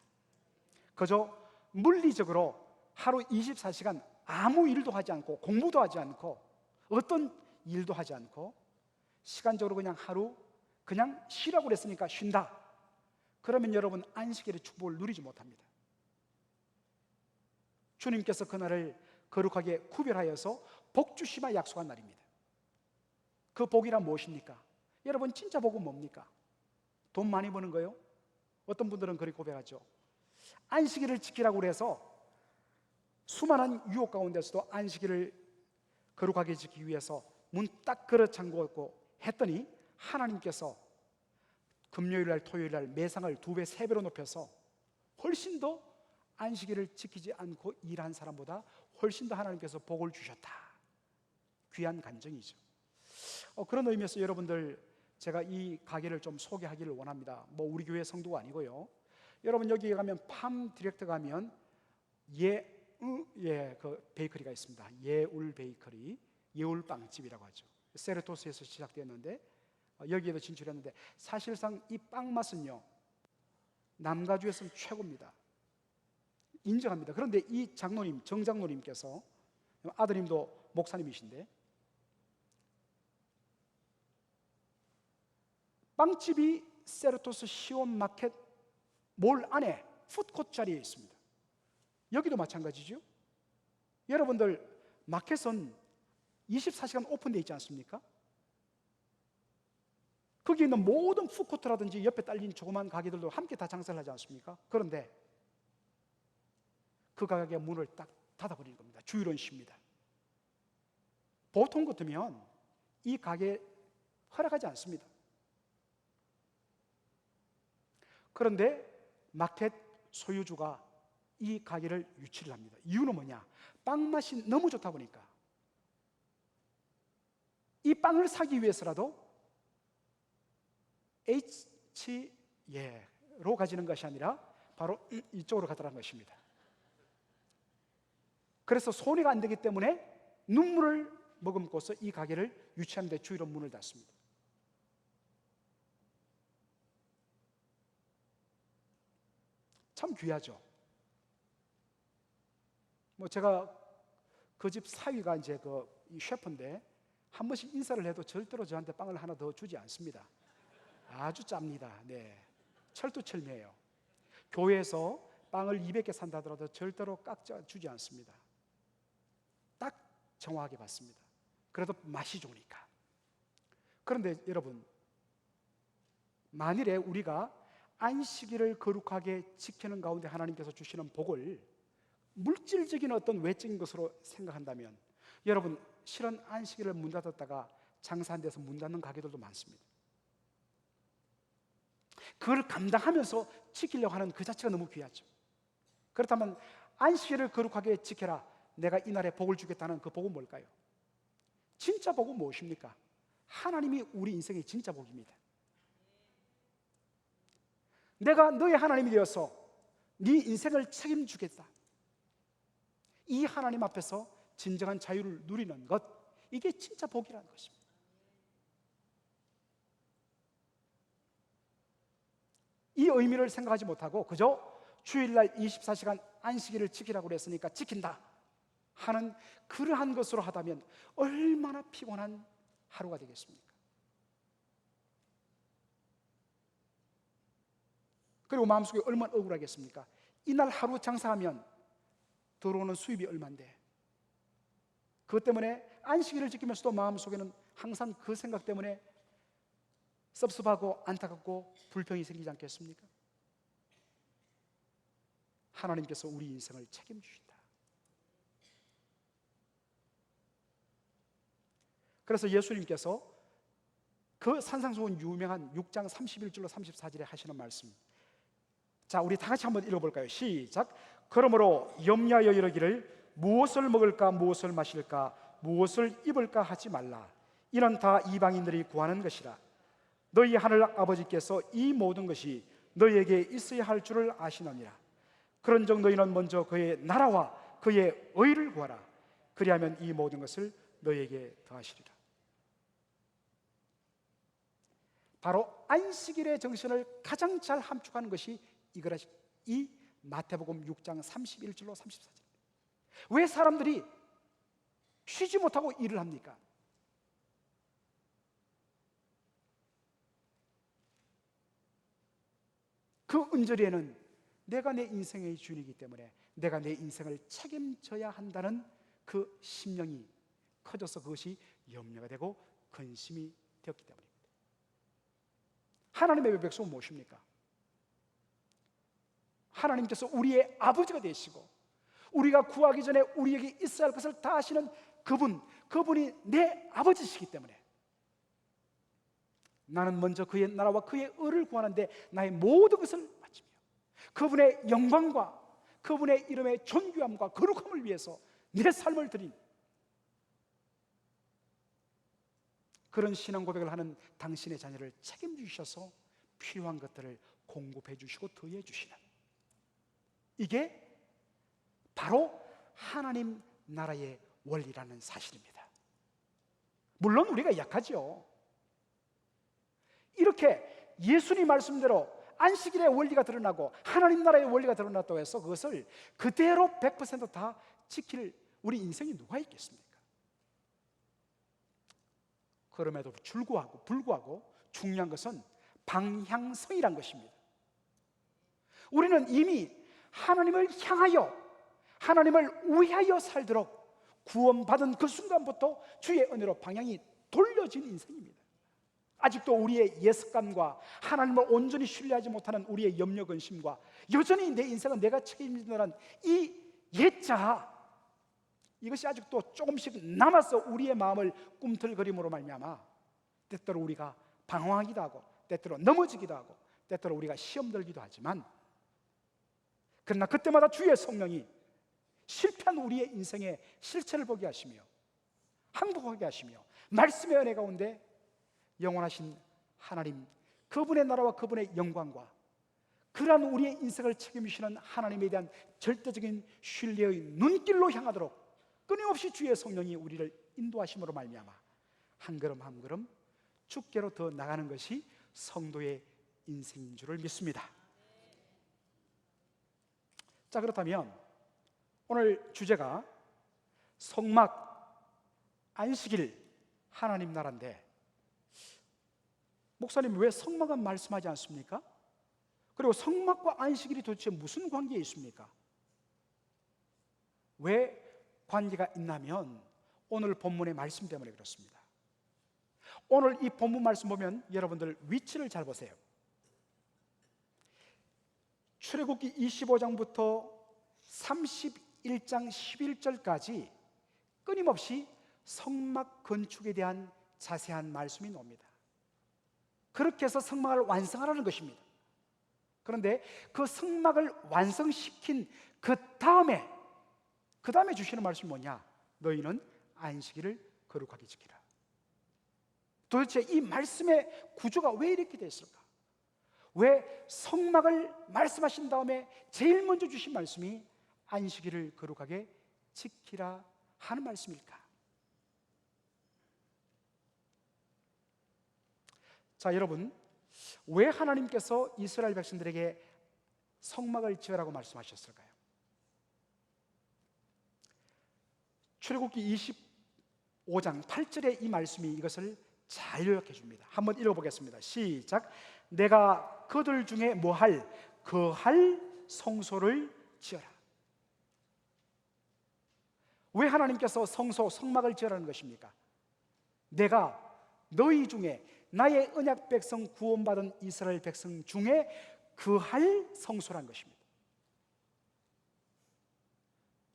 그저 물리적으로 하루 24시간 아무 일도 하지 않고 공부도 하지 않고 어떤 일도 하지 않고 시간적으로 그냥 하루 그냥 쉬라고 그랬으니까 쉰다. 그러면 여러분 안식일의 축복을 누리지 못합니다. 주님께서 그날을 거룩하게 구별하여서 복 주시마 약속한 날입니다. 그 복이란 무엇입니까? 여러분 진짜 복은 뭡니까? 돈 많이 버는 거요? 어떤 분들은 그렇게 고백하죠. 안식일을 지키라고 해서 수많은 유혹 가운데서도 안식일을 거룩하게 지키기 위해서 문 딱 걸어 잠그고 했더니 하나님께서 금요일날 토요일날 매상을 2배 3배로 높여서 훨씬 더 안식일을 지키지 않고 일한 사람보다 훨씬 더 하나님께서 복을 주셨다. 귀한 간증이죠. 그런 의미에서 여러분들 제가 이 가게를 좀 소개하기를 원합니다. 뭐 우리 교회 성도가 아니고요. 여러분 여기에 가면 팜 디렉트 가면 그 베이커리가 있습니다. 예울 베이커리, 예울 빵집이라고 하죠. 세르토스에서 시작되었는데 여기에도 진출했는데 사실상 이 빵 맛은요 남가주에서는 최고입니다. 인정합니다. 그런데 이 장로님, 정장로님께서 아드님도 목사님이신데 빵집이 세르토스 시온 마켓 몰 안에 푸드코트 자리에 있습니다. 여기도 마찬가지죠. 여러분들 마켓은 24시간 오픈되어 있지 않습니까? 거기 있는 모든 푸드코트라든지 옆에 딸린 조그만 가게들도 함께 다 장사를 하지 않습니까? 그런데 그 가게가 문을 딱 닫아버리는 겁니다. 주일은 쉽니다. 보통 같으면 이 가게 허락하지 않습니다. 그런데 마켓 소유주가 이 가게를 유치를 합니다. 이유는 뭐냐? 빵 맛이 너무 좋다 보니까 이 빵을 사기 위해서라도 H로 가지는 것이 아니라 바로 이쪽으로 가더라는 것입니다. 그래서 손해가 안 되기 때문에 눈물을 머금고서 이 가게를 유치하는 데 주일은 문을 닫습니다. 참 귀하죠. 뭐 제가 그 집 사위가 이제 이 셰프인데 한 번씩 인사를 해도 절대로 저한테 빵을 하나 더 주지 않습니다. 아주 짭니다. 네, 철두철미해요. 교회에서 빵을 200개 산다 하더라도 절대로 깎아 주지 않습니다. 딱 정확하게 받습니다. 그래도 맛이 좋으니까. 그런데 여러분, 만일에 우리가 안식일을 거룩하게 지키는 가운데 하나님께서 주시는 복을 물질적인 어떤 외적인 것으로 생각한다면 여러분 실은 안식일을 문 닫았다가 장사 안 돼서 문 닫는 가게들도 많습니다. 그걸 감당하면서 지키려고 하는 그 자체가 너무 귀하죠. 그렇다면 안식일을 거룩하게 지켜라, 내가 이날에 복을 주겠다는 그 복은 뭘까요? 진짜 복은 무엇입니까? 하나님이 우리 인생의 진짜 복입니다. 내가 너의 하나님이 되어서 네 인생을 책임주겠다, 이 하나님 앞에서 진정한 자유를 누리는 것, 이게 진짜 복이라는 것입니다. 이 의미를 생각하지 못하고 그저 주일날 24시간 안식일을 지키라고 그랬으니까 지킨다 하는 그러한 것으로 하다면 얼마나 피곤한 하루가 되겠습니까? 그리고 마음속에 얼마나 억울하겠습니까? 이날 하루 장사하면 들어오는 수입이 얼만데, 그것 때문에 안식일을 지키면서도 마음속에는 항상 그 생각 때문에 섭섭하고 안타깝고 불평이 생기지 않겠습니까? 하나님께서 우리 인생을 책임주신다. 그래서 예수님께서 그 산상수훈 유명한 6장 31절로 34절에 하시는 말씀, 자, 우리 다 같이 한번 읽어볼까요? 시작. 그러므로 염려하여 이르기를 무엇을 먹을까 무엇을 마실까 무엇을 입을까 하지 말라. 이는 다 이방인들이 구하는 것이라. 너희 하늘 아버지께서 이 모든 것이 너희에게 있어야 할 줄을 아시느니라. 그런즉 너희는 먼저 그의 나라와 그의 의를 구하라. 그리하면 이 모든 것을 너희에게 더하시리라. 바로 안식일의 정신을 가장 잘 함축하는 것이 이거라. 이 마태복음 6장 31절로 34절. 왜 사람들이 쉬지 못하고 일을 합니까? 그 은절에는 내가 내 인생의 주인이기 때문에 내가 내 인생을 책임져야 한다는 그 심령이 커져서 그것이 염려가 되고 근심이 되었기 때문입니다. 하나님의 백성은 무엇입니까? 하나님께서 우리의 아버지가 되시고 우리가 구하기 전에 우리에게 있어야 할 것을 다 아시는 그분이 내 아버지시기 때문에 나는 먼저 그의 나라와 그의 의를 구하는데 나의 모든 것을 바치며 그분의 영광과 그분의 이름의 존귀함과 거룩함을 위해서 내 삶을 드린 그런 신앙 고백을 하는 당신의 자녀를 책임주셔서 필요한 것들을 공급해 주시고 더해 주시는, 이게 바로 하나님 나라의 원리라는 사실입니다. 물론 우리가 약하죠. 이렇게 예수님 말씀대로 안식일의 원리가 드러나고 하나님 나라의 원리가 드러났다고 해서 그것을 그대로 100%다 지킬 우리 인생이 누가 있겠습니까? 그럼에도 불구하고 중요한 것은 방향성이란 것입니다. 우리는 이미 하나님을 향하여 하나님을 위하여 살도록 구원받은 그 순간부터 주의 은혜로 방향이 돌려진 인생입니다. 아직도 우리의 예습관과 하나님을 온전히 신뢰하지 못하는 우리의 염려 근심과 여전히 내 인생은 내가 책임진다는 이 옛자, 이것이 아직도 조금씩 남아서 우리의 마음을 꿈틀거림으로 말미암아 때때로 우리가 방황하기도 하고 때때로 넘어지기도 하고 때때로 우리가 시험 들기도 하지만, 그러나 그때마다 주의 성령이 실패한 우리의 인생의 실체를 보게 하시며 항복하게 하시며 말씀의 은혜 가운데 영원하신 하나님, 그분의 나라와 그분의 영광과 그러한 우리의 인생을 책임지시는 하나님에 대한 절대적인 신뢰의 눈길로 향하도록 끊임없이 주의 성령이 우리를 인도하심으로 말미암아 한 걸음 한 걸음 주께로 더 나가는 것이 성도의 인생인 줄을 믿습니다. 자, 그렇다면 오늘 주제가 성막, 안식일, 하나님 나라인데, 목사님 왜 성막은 말씀하지 않습니까? 그리고 성막과 안식일이 도대체 무슨 관계에 있습니까? 왜 관계가 있냐면 오늘 본문의 말씀 때문에 그렇습니다. 오늘 이 본문 말씀 보면 여러분들 위치를 잘 보세요. 출애굽기 25장부터 31장 11절까지 끊임없이 성막 건축에 대한 자세한 말씀이 나옵니다. 그렇게 해서 성막을 완성하라는 것입니다. 그런데 그 성막을 완성시킨 그 다음에 주시는 말씀이 뭐냐? 너희는 안식일을 거룩하게 지키라. 도대체 이 말씀의 구조가 왜 이렇게 됐을까? 왜 성막을 말씀하신 다음에 제일 먼저 주신 말씀이 안식일을 거룩하게 지키라 하는 말씀일까? 자, 여러분, 왜 하나님께서 이스라엘 백성들에게 성막을 지으라고 말씀하셨을까요? 출애굽기 25장 8절의 이 말씀이 이것을 잘 요약해 줍니다. 한번 읽어보겠습니다. 시작. 내가 그들 중에 뭐할 거할 성소를 지어라. 왜 하나님께서 성막을 지으라는 것입니까? 내가 너희 중에 나의 언약 백성 구원받은 이스라엘 백성 중에 거할 성소란 것입니다.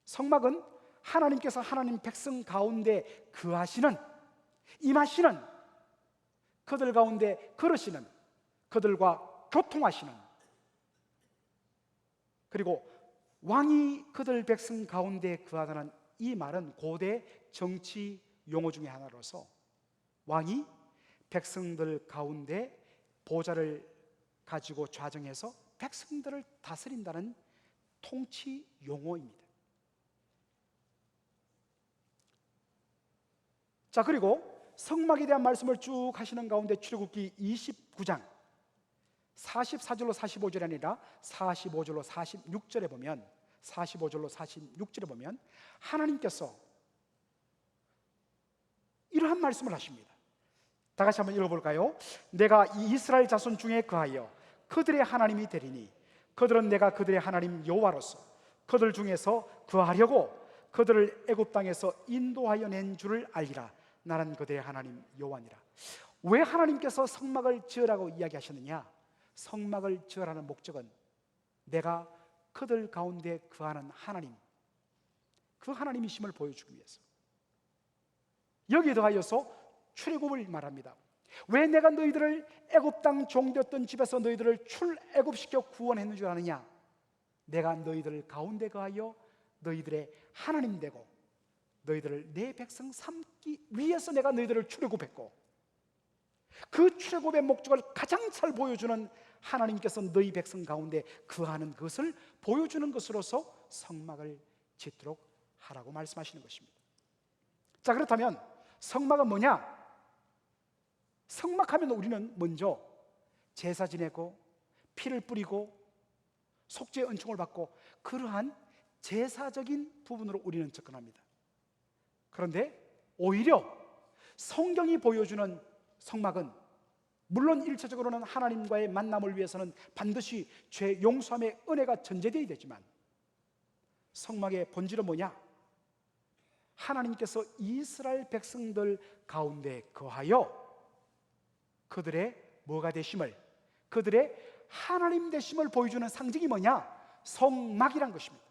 성막은 하나님께서 하나님 백성 가운데 거하시는, 임하시는 그들 가운데 걸으시는, 그들과 교통하시는, 그리고 왕이 그들 백성 가운데 거하다는 이 말은 고대 정치 용어 중에 하나로서 왕이 백성들 가운데 보좌를 가지고 좌정해서 백성들을 다스린다는 통치 용어입니다. 자, 그리고 성막에 대한 말씀을 쭉 하시는 가운데 출애굽기 29장 44절로 45절이 아니라 45절로 46절에 보면, 45절로 46절에 보면 하나님께서 이러한 말씀을 하십니다. 다 같이 한번 읽어볼까요? 내가 이스라엘 자손 중에 거하여 그들의 하나님이 되리니 그들은 내가 그들의 하나님 여호와로서 그들 중에서 거하려고 그들을 애굽 땅에서 인도하여 낸 줄을 알리라. 나는 그들의 하나님 여호와니라. 왜 하나님께서 성막을 지으라고 이야기하셨느냐? 성막을 지으라는 목적은 내가 그들 가운데 거하는 하나님, 그 하나님이심을 보여주기 위해서. 여기에 더하여서 출애굽을 말합니다. 왜 내가 너희들을 애굽 땅 종되었던 집에서 너희들을 출애굽시켜 구원했는 줄 아느냐? 내가 너희들 가운데 거하여 너희들의 하나님 되고 너희들을 내 백성 삼기 위해서 내가 너희들을 출애굽했고, 그 출애굽의 목적을 가장 잘 보여주는 하나님께서 너희 백성 가운데 거하는 것을 보여주는 것으로서 성막을 짓도록 하라고 말씀하시는 것입니다. 자, 그렇다면 성막은 뭐냐? 성막하면 우리는 먼저 제사 지내고 피를 뿌리고 속죄의 은총을 받고 그러한 제사적인 부분으로 우리는 접근합니다. 그런데 오히려 성경이 보여주는 성막은 물론 일차적으로는 하나님과의 만남을 위해서는 반드시 죄 용서함의 은혜가 전제되어야 되지만, 성막의 본질은 뭐냐? 하나님께서 이스라엘 백성들 가운데 거하여 그들의 뭐가 되심을, 그들의 하나님 되심을 보여주는 상징이 뭐냐? 성막이란 것입니다.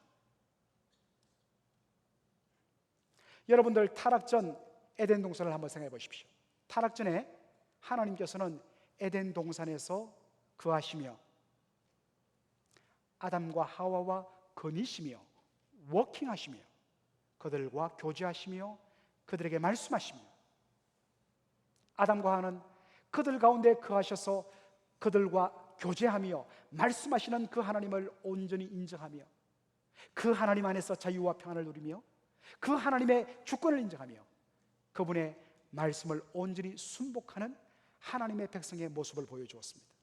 여러분들 타락 전 에덴 동산을 한번 생각해 보십시오. 타락 전에 하나님께서는 에덴 동산에서 거하시며 아담과 하와와 거니시며 워킹하시며 그들과 교제하시며 그들에게 말씀하시며, 아담과 하와는 그들 가운데 거하셔서 그들과 교제하며 말씀하시는 그 하나님을 온전히 인정하며 그 하나님 안에서 자유와 평안을 누리며 그 하나님의 주권을 인정하며 그분의 말씀을 온전히 순복하는 하나님의 백성의 모습을 보여주었습니다.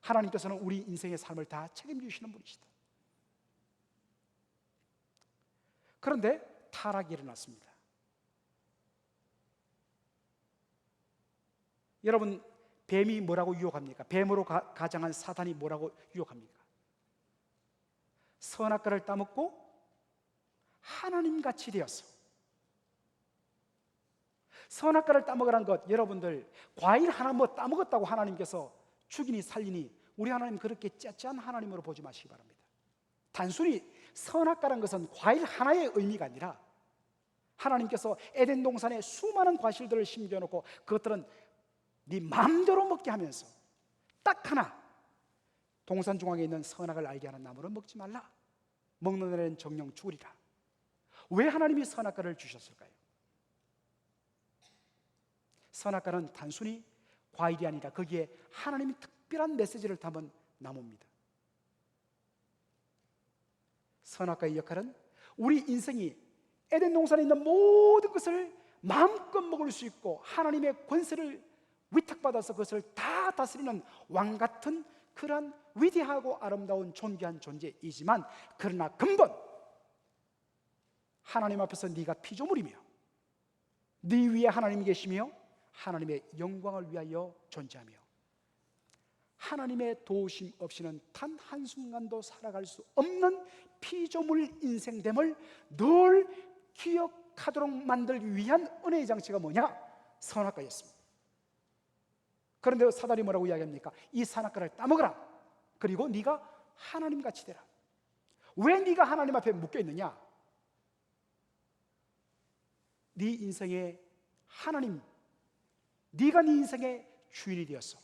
하나님께서는 우리 인생의 삶을 다 책임지시는 분이시다. 그런데 타락이 일어났습니다. 여러분, 뱀이 뭐라고 유혹합니까? 뱀으로 가장한 사단이 뭐라고 유혹합니까? 선악과를 따먹고 하나님같이 되었어. 선악과를 따먹으라는 것, 여러분들 과일 하나 뭐 따먹었다고 하나님께서 죽이니 살리니 우리 하나님 그렇게 째째한 하나님으로 보지 마시기 바랍니다. 단순히 선악과라는 것은 과일 하나의 의미가 아니라 하나님께서 에덴 동산에 수많은 과실들을 심겨놓고 그것들은 네 마음대로 먹게 하면서 딱 하나, 동산 중앙에 있는 선악을 알게 하는 나무를 먹지 말라. 먹는 날에는 정령 죽으리라. 왜 하나님이 선악과를 주셨을까요? 선악과는 단순히 과일이 아니라 거기에 하나님이 특별한 메시지를 담은 나무입니다. 선악과의 역할은 우리 인생이 에덴 동산에 있는 모든 것을 마음껏 먹을 수 있고 하나님의 권세를 위탁받아서 그것을 다 다스리는 왕같은 그런 위대하고 아름다운 존귀한 존재이지만, 그러나 근본 하나님 앞에서 네가 피조물이며 네 위에 하나님이 계시며 하나님의 영광을 위하여 존재하며 하나님의 도우심 없이는 단 한순간도 살아갈 수 없는 피조물 인생됨을 늘 기억하도록 만들기 위한 은혜의 장치가 뭐냐? 선악과였습니다. 그런데 사단이 뭐라고 이야기합니까? 이 선악과를 따먹어라. 그리고 네가 하나님같이 되라. 왜 네가 하나님 앞에 묶여 있느냐? 네 인생의 하나님, 네가 네 인생의 주인이 되었어.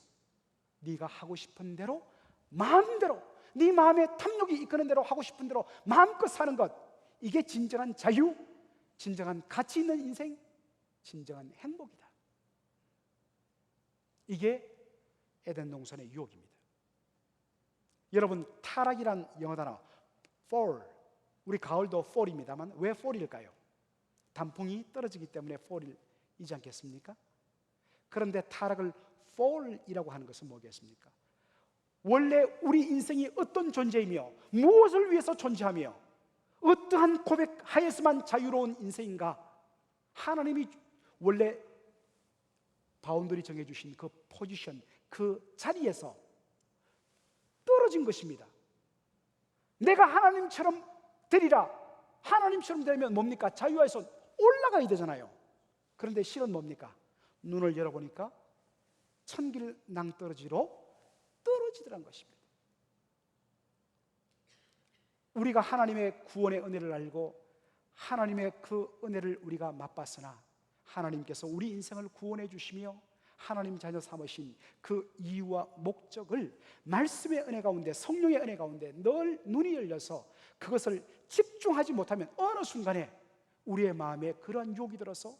네가 하고 싶은 대로, 마음대로, 네 마음의 탐욕이 이끄는 대로 하고 싶은 대로 마음껏 사는 것, 이게 진정한 자유, 진정한 가치 있는 인생, 진정한 행복이다. 이게 에덴 동산의 유혹입니다. 여러분, 타락이란 영어 단어 fall, 우리 가을도 fall입니다만 왜 fall일까요? 단풍이 떨어지기 때문에 fall이지 않겠습니까? 그런데 타락을 fall이라고 하는 것은 뭐겠습니까? 원래 우리 인생이 어떤 존재이며 무엇을 위해서 존재하며 어떠한 고백하에서만 자유로운 인생인가? 하나님이 원래 바운더리 정해주신 그 포지션, 그 자리에서 떨어진 것입니다. 내가 하나님처럼 되리라. 하나님처럼 되면 뭡니까? 자유에서 올라가야 되잖아요. 그런데 실은 뭡니까? 눈을 열어보니까 천길 낭떠러지로 떨어지더란 것입니다. 우리가 하나님의 구원의 은혜를 알고 하나님의 그 은혜를 우리가 맛봤으나 하나님께서 우리 인생을 구원해 주시며 하나님 자녀 삼으신 그 이유와 목적을 말씀의 은혜 가운데, 성령의 은혜 가운데 늘 눈이 열려서 그것을 집중하지 못하면 어느 순간에 우리의 마음에 그러한 유혹이 들어서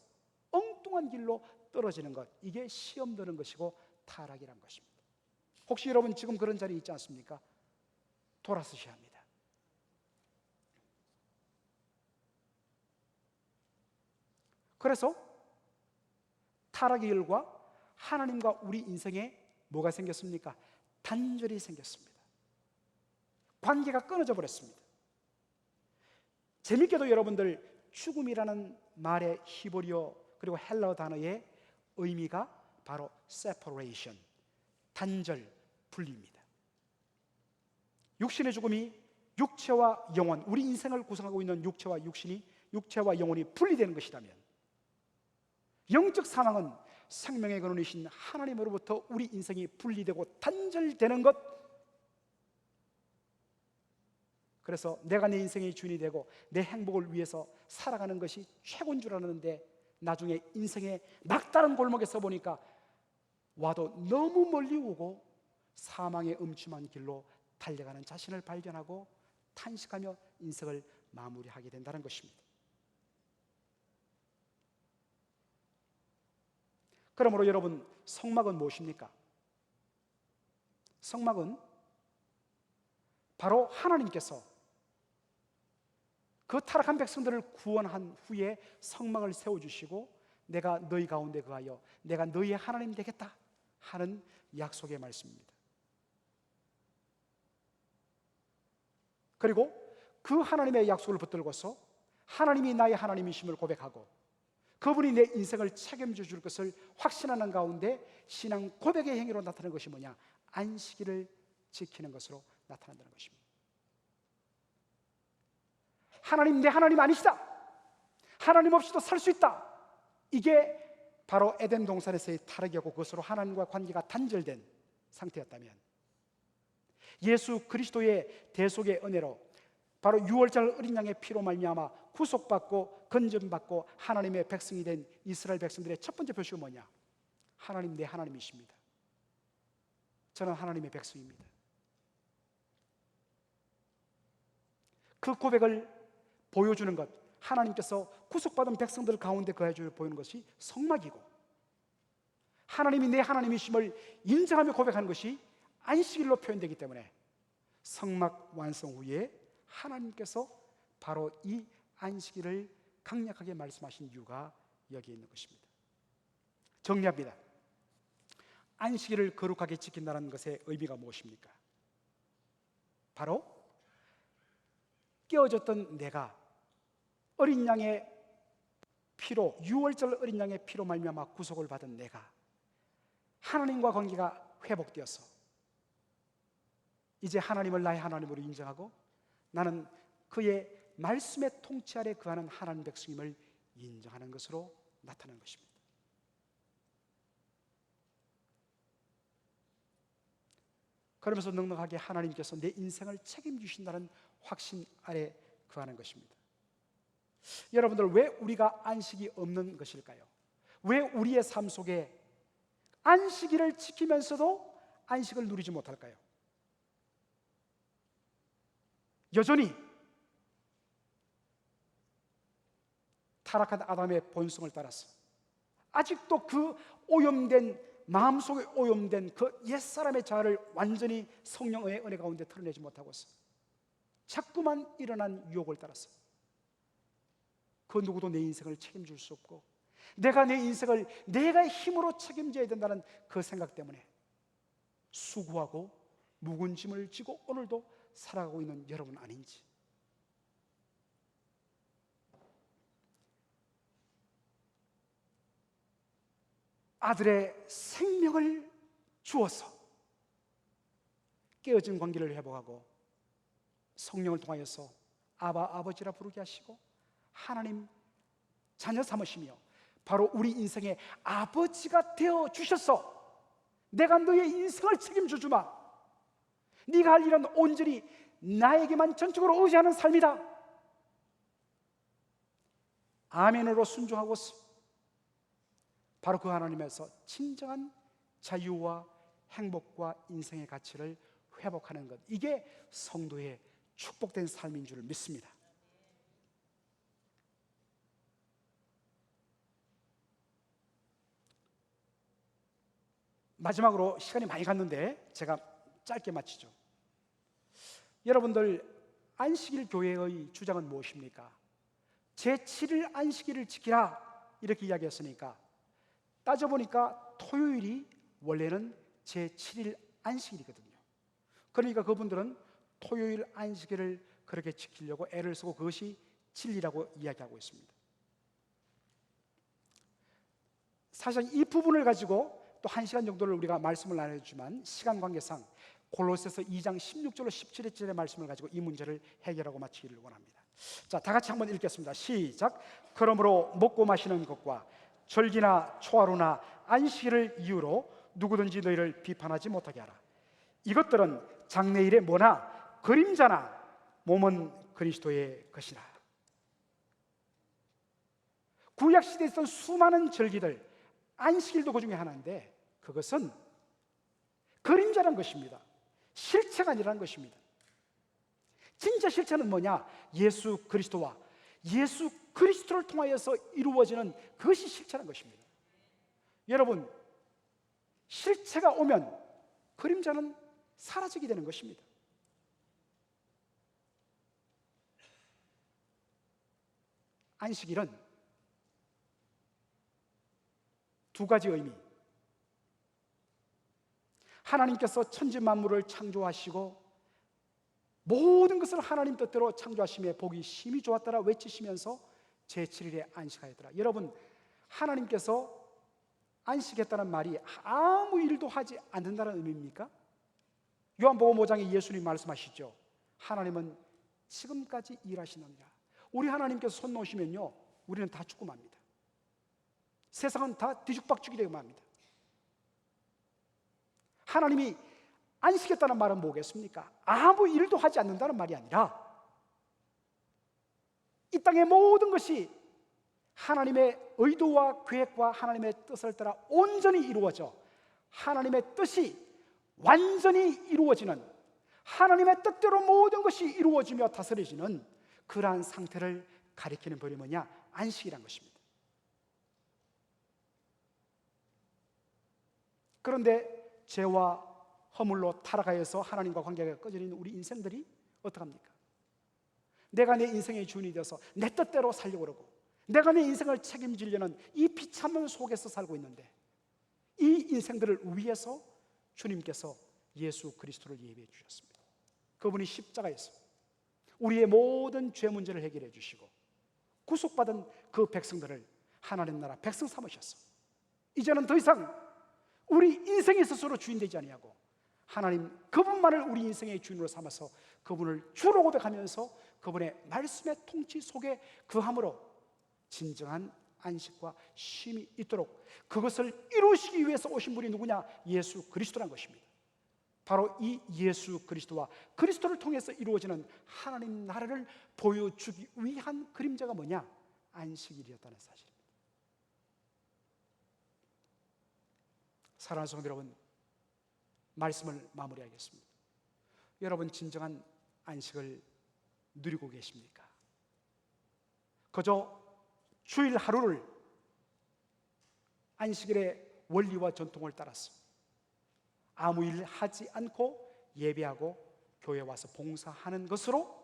엉뚱한 길로 떨어지는 것, 이게 시험 드는 것이고 타락이란 것입니다. 혹시 여러분 지금 그런 자리에 있지 않습니까? 돌아서셔야 합니다. 그래서 타락의 결과 하나님과 우리 인생에 뭐가 생겼습니까? 단절이 생겼습니다. 관계가 끊어져 버렸습니다. 재밌게도 여러분들, 죽음이라는 말의 히브리어 그리고 헬라어 단어의 의미가 바로 separation, 단절, 분리입니다. 육신의 죽음이 육체와 영혼, 우리 인생을 구성하고 있는 육체와 육신이, 육체와 영혼이 분리되는 것이라면, 영적 사망은 생명의 근원이신 하나님으로부터 우리 인생이 분리되고 단절되는 것. 그래서 내가 내 인생의 주인이 되고 내 행복을 위해서 살아가는 것이 최고인 줄 알았는데 나중에 인생의 막다른 골목에서 보니까 와도 너무 멀리 오고 사망의 음침한 길로 달려가는 자신을 발견하고 탄식하며 인생을 마무리하게 된다는 것입니다. 그러므로 여러분, 성막은 무엇입니까? 성막은 바로 하나님께서 그 타락한 백성들을 구원한 후에 성막을 세워주시고 내가 너희 가운데 거하여 내가 너희의 하나님 되겠다 하는 약속의 말씀입니다. 그리고 그 하나님의 약속을 붙들고서 하나님이 나의 하나님이심을 고백하고 그분이 내 인생을 책임져 줄 것을 확신하는 가운데 신앙 고백의 행위로 나타나는 것이 뭐냐? 안식일을 지키는 것으로 나타난다는 것입니다. 하나님, 내 하나님 아니시다, 하나님 없이도 살 수 있다, 이게 바로 에덴 동산에서의 타락이었고 그것으로 하나님과 관계가 단절된 상태였다면, 예수 그리스도의 대속의 은혜로 바로 유월절 어린 양의 피로 말미암아 구속받고 건전받고 하나님의 백성이 된 이스라엘 백성들의 첫 번째 표시가 뭐냐? 하나님, 내 하나님이십니다. 저는 하나님의 백성입니다. 그 고백을 보여주는 것, 하나님께서 구속받은 백성들 가운데 거해 보이는 것이 성막이고, 하나님이 내 하나님이심을 인정하며 고백하는 것이 안식일로 표현되기 때문에 성막 완성 후에 하나님께서 바로 이 안식일을 강력하게 말씀하신 이유가 여기에 있는 것입니다. 정리합니다. 안식일을 거룩하게 지킨다는 것의 의미가 무엇입니까? 바로 깨어졌던 내가 어린 양의 피로, 유월절 어린 양의 피로 말미암아 구속을 받은 내가 하나님과 관계가 회복되어서 이제 하나님을 나의 하나님으로 인정하고 나는 그의 말씀의 통치 아래 거하는 하나님 백성임을 인정하는 것으로 나타나는 것입니다. 그러면서 넉넉하게 하나님께서 내 인생을 책임지신다는 확신 아래 거하는 것입니다. 여러분들, 왜 우리가 안식이 없는 것일까요? 왜 우리의 삶 속에 안식일을 지키면서도 안식을 누리지 못할까요? 여전히 타락한 아담의 본성을 따라서 아직도 그 오염된, 마음속에 오염된 그 옛사람의 자아를 완전히 성령의 은혜 가운데 털어내지 못하고 있어. 자꾸만 일어난 유혹을 따라서 그 누구도 내 인생을 책임질 수 없고, 내가 내 인생을 내가 힘으로 책임져야 된다는 그 생각 때문에 수고하고 묵은 짐을 지고 오늘도 살아가고 있는 여러분 아닌지. 아들의 생명을 주어서 깨어진 관계를 회복하고 성령을 통하여서 아바, 아버지라 부르게 하시고 하나님 자녀 삼으시며 바로 우리 인생의 아버지가 되어 주셔서 내가 너의 인생을 책임져 주마, 네가 할 일은 온전히 나에게만 전적으로 의지하는 삶이다, 아멘으로 순종하고서 바로 그 하나님에서 진정한 자유와 행복과 인생의 가치를 회복하는 것, 이게 성도의 축복된 삶인 줄 믿습니다. 마지막으로 시간이 많이 갔는데 제가 짧게 마치죠. 여러분들, 안식일 교회의 주장은 무엇입니까? 제7일 안식일을 지키라 이렇게 이야기했으니까 따져보니까 토요일이 원래는 제7일 안식일이거든요. 그러니까 그분들은 토요일 안식일을 그렇게 지키려고 애를 쓰고 그것이 진리라고 이야기하고 있습니다. 사실 이 부분을 가지고 또 1시간 정도를 우리가 말씀을 나눠주지만 시간 관계상 골로새서 2장 16절로 17절의 말씀을 가지고 이 문제를 해결하고 마치기를 원합니다. 자, 다 같이 한번 읽겠습니다. 시작. 그러므로 먹고 마시는 것과 절기나 초하루나 안식일을 이유로 누구든지 너희를 비판하지 못하게 하라. 이것들은 장래일의 뭐나 그림자나 몸은 그리스도의 것이라. 구약시대에 있던 수많은 절기들, 안식일도 그 중에 하나인데 그것은 그림자란 것입니다. 실체가 아니라는 것입니다. 진짜 실체는 뭐냐? 예수 그리스도와 예수 그리스도를 통하여서 이루어지는 그것이 실체란 것입니다. 여러분, 실체가 오면 그림자는 사라지게 되는 것입니다. 안식일은 두 가지 의미, 하나님께서 천지 만물을 창조하시고 모든 것을 하나님 뜻대로 창조하심에 보기 심히 좋았더라 외치시면서 제7일에 안식하였더라. 여러분, 하나님께서 안식했다는 말이 아무 일도 하지 않는다는 의미입니까? 요한복음 5장에 예수님 말씀하시죠. 하나님은 지금까지 일하시느니라. 우리 하나님께서 손 놓으시면요, 우리는 다 죽고 맙니다. 세상은 다 뒤죽박죽이 되고 맙니다. 하나님이 안식했다는 말은 뭐겠습니까? 아무 일도 하지 않는다는 말이 아니라 이 땅의 모든 것이 하나님의 의도와 계획과 하나님의 뜻을 따라 온전히 이루어져 하나님의 뜻이 완전히 이루어지는, 하나님의 뜻대로 모든 것이 이루어지며 다스려지는 그러한 상태를 가리키는 벌이 뭐냐? 안식이란 것입니다. 그런데 죄와 허물로 타락하여서 하나님과 관계가 꺼져 있는 우리 인생들이 어떡합니까? 내가 내 인생의 주인이 되어서 내 뜻대로 살려고 그러고 내가 내 인생을 책임지려는 이 비참한 속에서 살고 있는데, 이 인생들을 위해서 주님께서 예수 그리스도를 예비해 주셨습니다. 그분이 십자가에서 우리의 모든 죄 문제를 해결해 주시고 구속받은 그 백성들을 하나님 나라 백성 삼으셨어. 이제는 더 이상 우리 인생에 스스로 주인 되지 아니하고 하나님 그분만을 우리 인생의 주인으로 삼아서 그분을 주로 고백하면서 그분의 말씀의 통치 속에 거함으로 진정한 안식과 쉼이 있도록 그것을 이루시기 위해서 오신 분이 누구냐? 예수 그리스도란 것입니다. 바로 이 예수 그리스도와 그리스도를 통해서 이루어지는 하나님 나라를 보여주기 위한 그림자가 뭐냐? 안식일이었다는 사실입니다. 사랑하는 성도 여러분, 말씀을 마무리하겠습니다. 여러분, 진정한 안식을 누리고 계십니까? 그저 주일 하루를 안식일의 원리와 전통을 따라서 아무 일 하지 않고 예배하고 교회 와서 봉사하는 것으로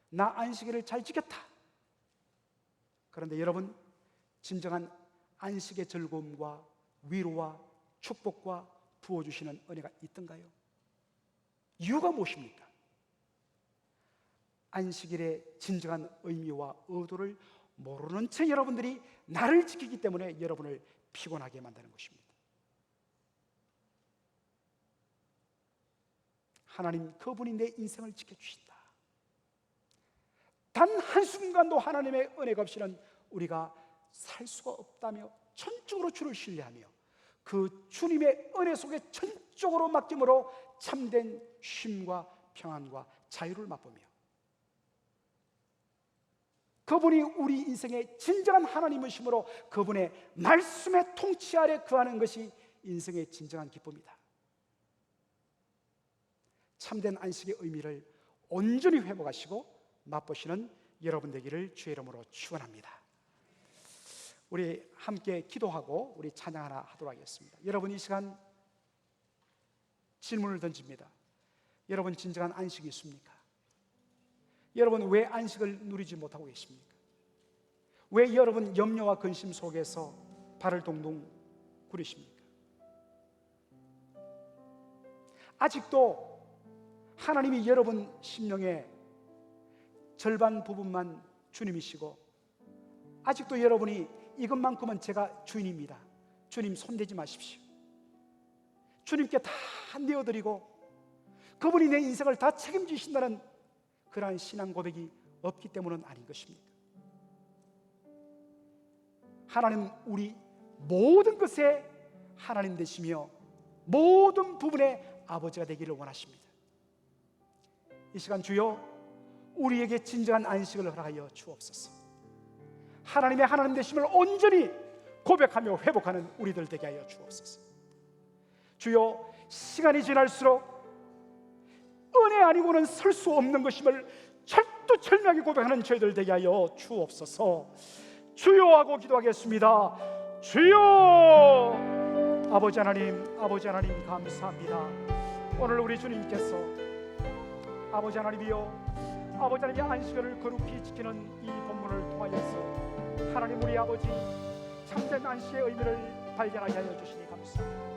나 안식일을 잘 지켰다. 그런데 여러분, 진정한 안식의 즐거움과 위로와 축복과 부어주시는 은혜가 있던가요? 이유가 무엇입니까? 안식일의 진정한 의미와 의도를 모르는 채 여러분들이 나를 지키기 때문에 여러분을 피곤하게 만드는 것입니다. 하나님, 그분이 내 인생을 지켜주신다. 단 한순간도 하나님의 은혜가 없이는 우리가 살 수가 없다며 전적으로 주를 신뢰하며 그 주님의 은혜 속에 전적으로 맡김으로 참된 쉼과 평안과 자유를 맛보며 그분이 우리 인생의 진정한 하나님이심으로 그분의 말씀의 통치 아래 거하는 것이 인생의 진정한 기쁨이다. 참된 안식의 의미를 온전히 회복하시고 맛보시는 여러분 되기를 주의 이름으로 축원합니다. 우리 함께 기도하고 우리 찬양 하나 하도록 하겠습니다. 여러분, 이 시간 질문을 던집니다. 여러분, 진정한 안식이 있습니까? 여러분, 왜 안식을 누리지 못하고 계십니까? 왜 여러분 염려와 근심 속에서 발을 동동 구르십니까? 아직도 하나님이 여러분 심령의 절반 부분만 주님이시고 아직도 여러분이 이것만큼은 제가 주인입니다, 주님 손대지 마십시오, 주님께 다 내어드리고 그분이 내 인생을 다 책임지신다는 그러한 신앙 고백이 없기 때문은 아닌 것입니까? 하나님, 우리 모든 것에 하나님 되시며 모든 부분에 아버지가 되기를 원하십니다. 이 시간 주여, 우리에게 진정한 안식을 허락하여 주옵소서. 하나님의 하나님 되심을 온전히 고백하며 회복하는 우리들 되게 하여 주옵소서. 주여, 시간이 지날수록 은혜 아니고는 설 수 없는 것임을 철두철미하게 고백하는 저희들 되게 하여 주옵소서. 주여 하고 기도하겠습니다. 주여! 아버지 하나님, 아버지 하나님 감사합니다. 오늘 우리 주님께서 아버지 하나님이여, 아버지 하나님의 안식일을 거룩히 지키는 이 본문을 통하여서 하나님, 우리 아버지 참된 안식의 의미를 발견하게 하여 주시니 감사합니다.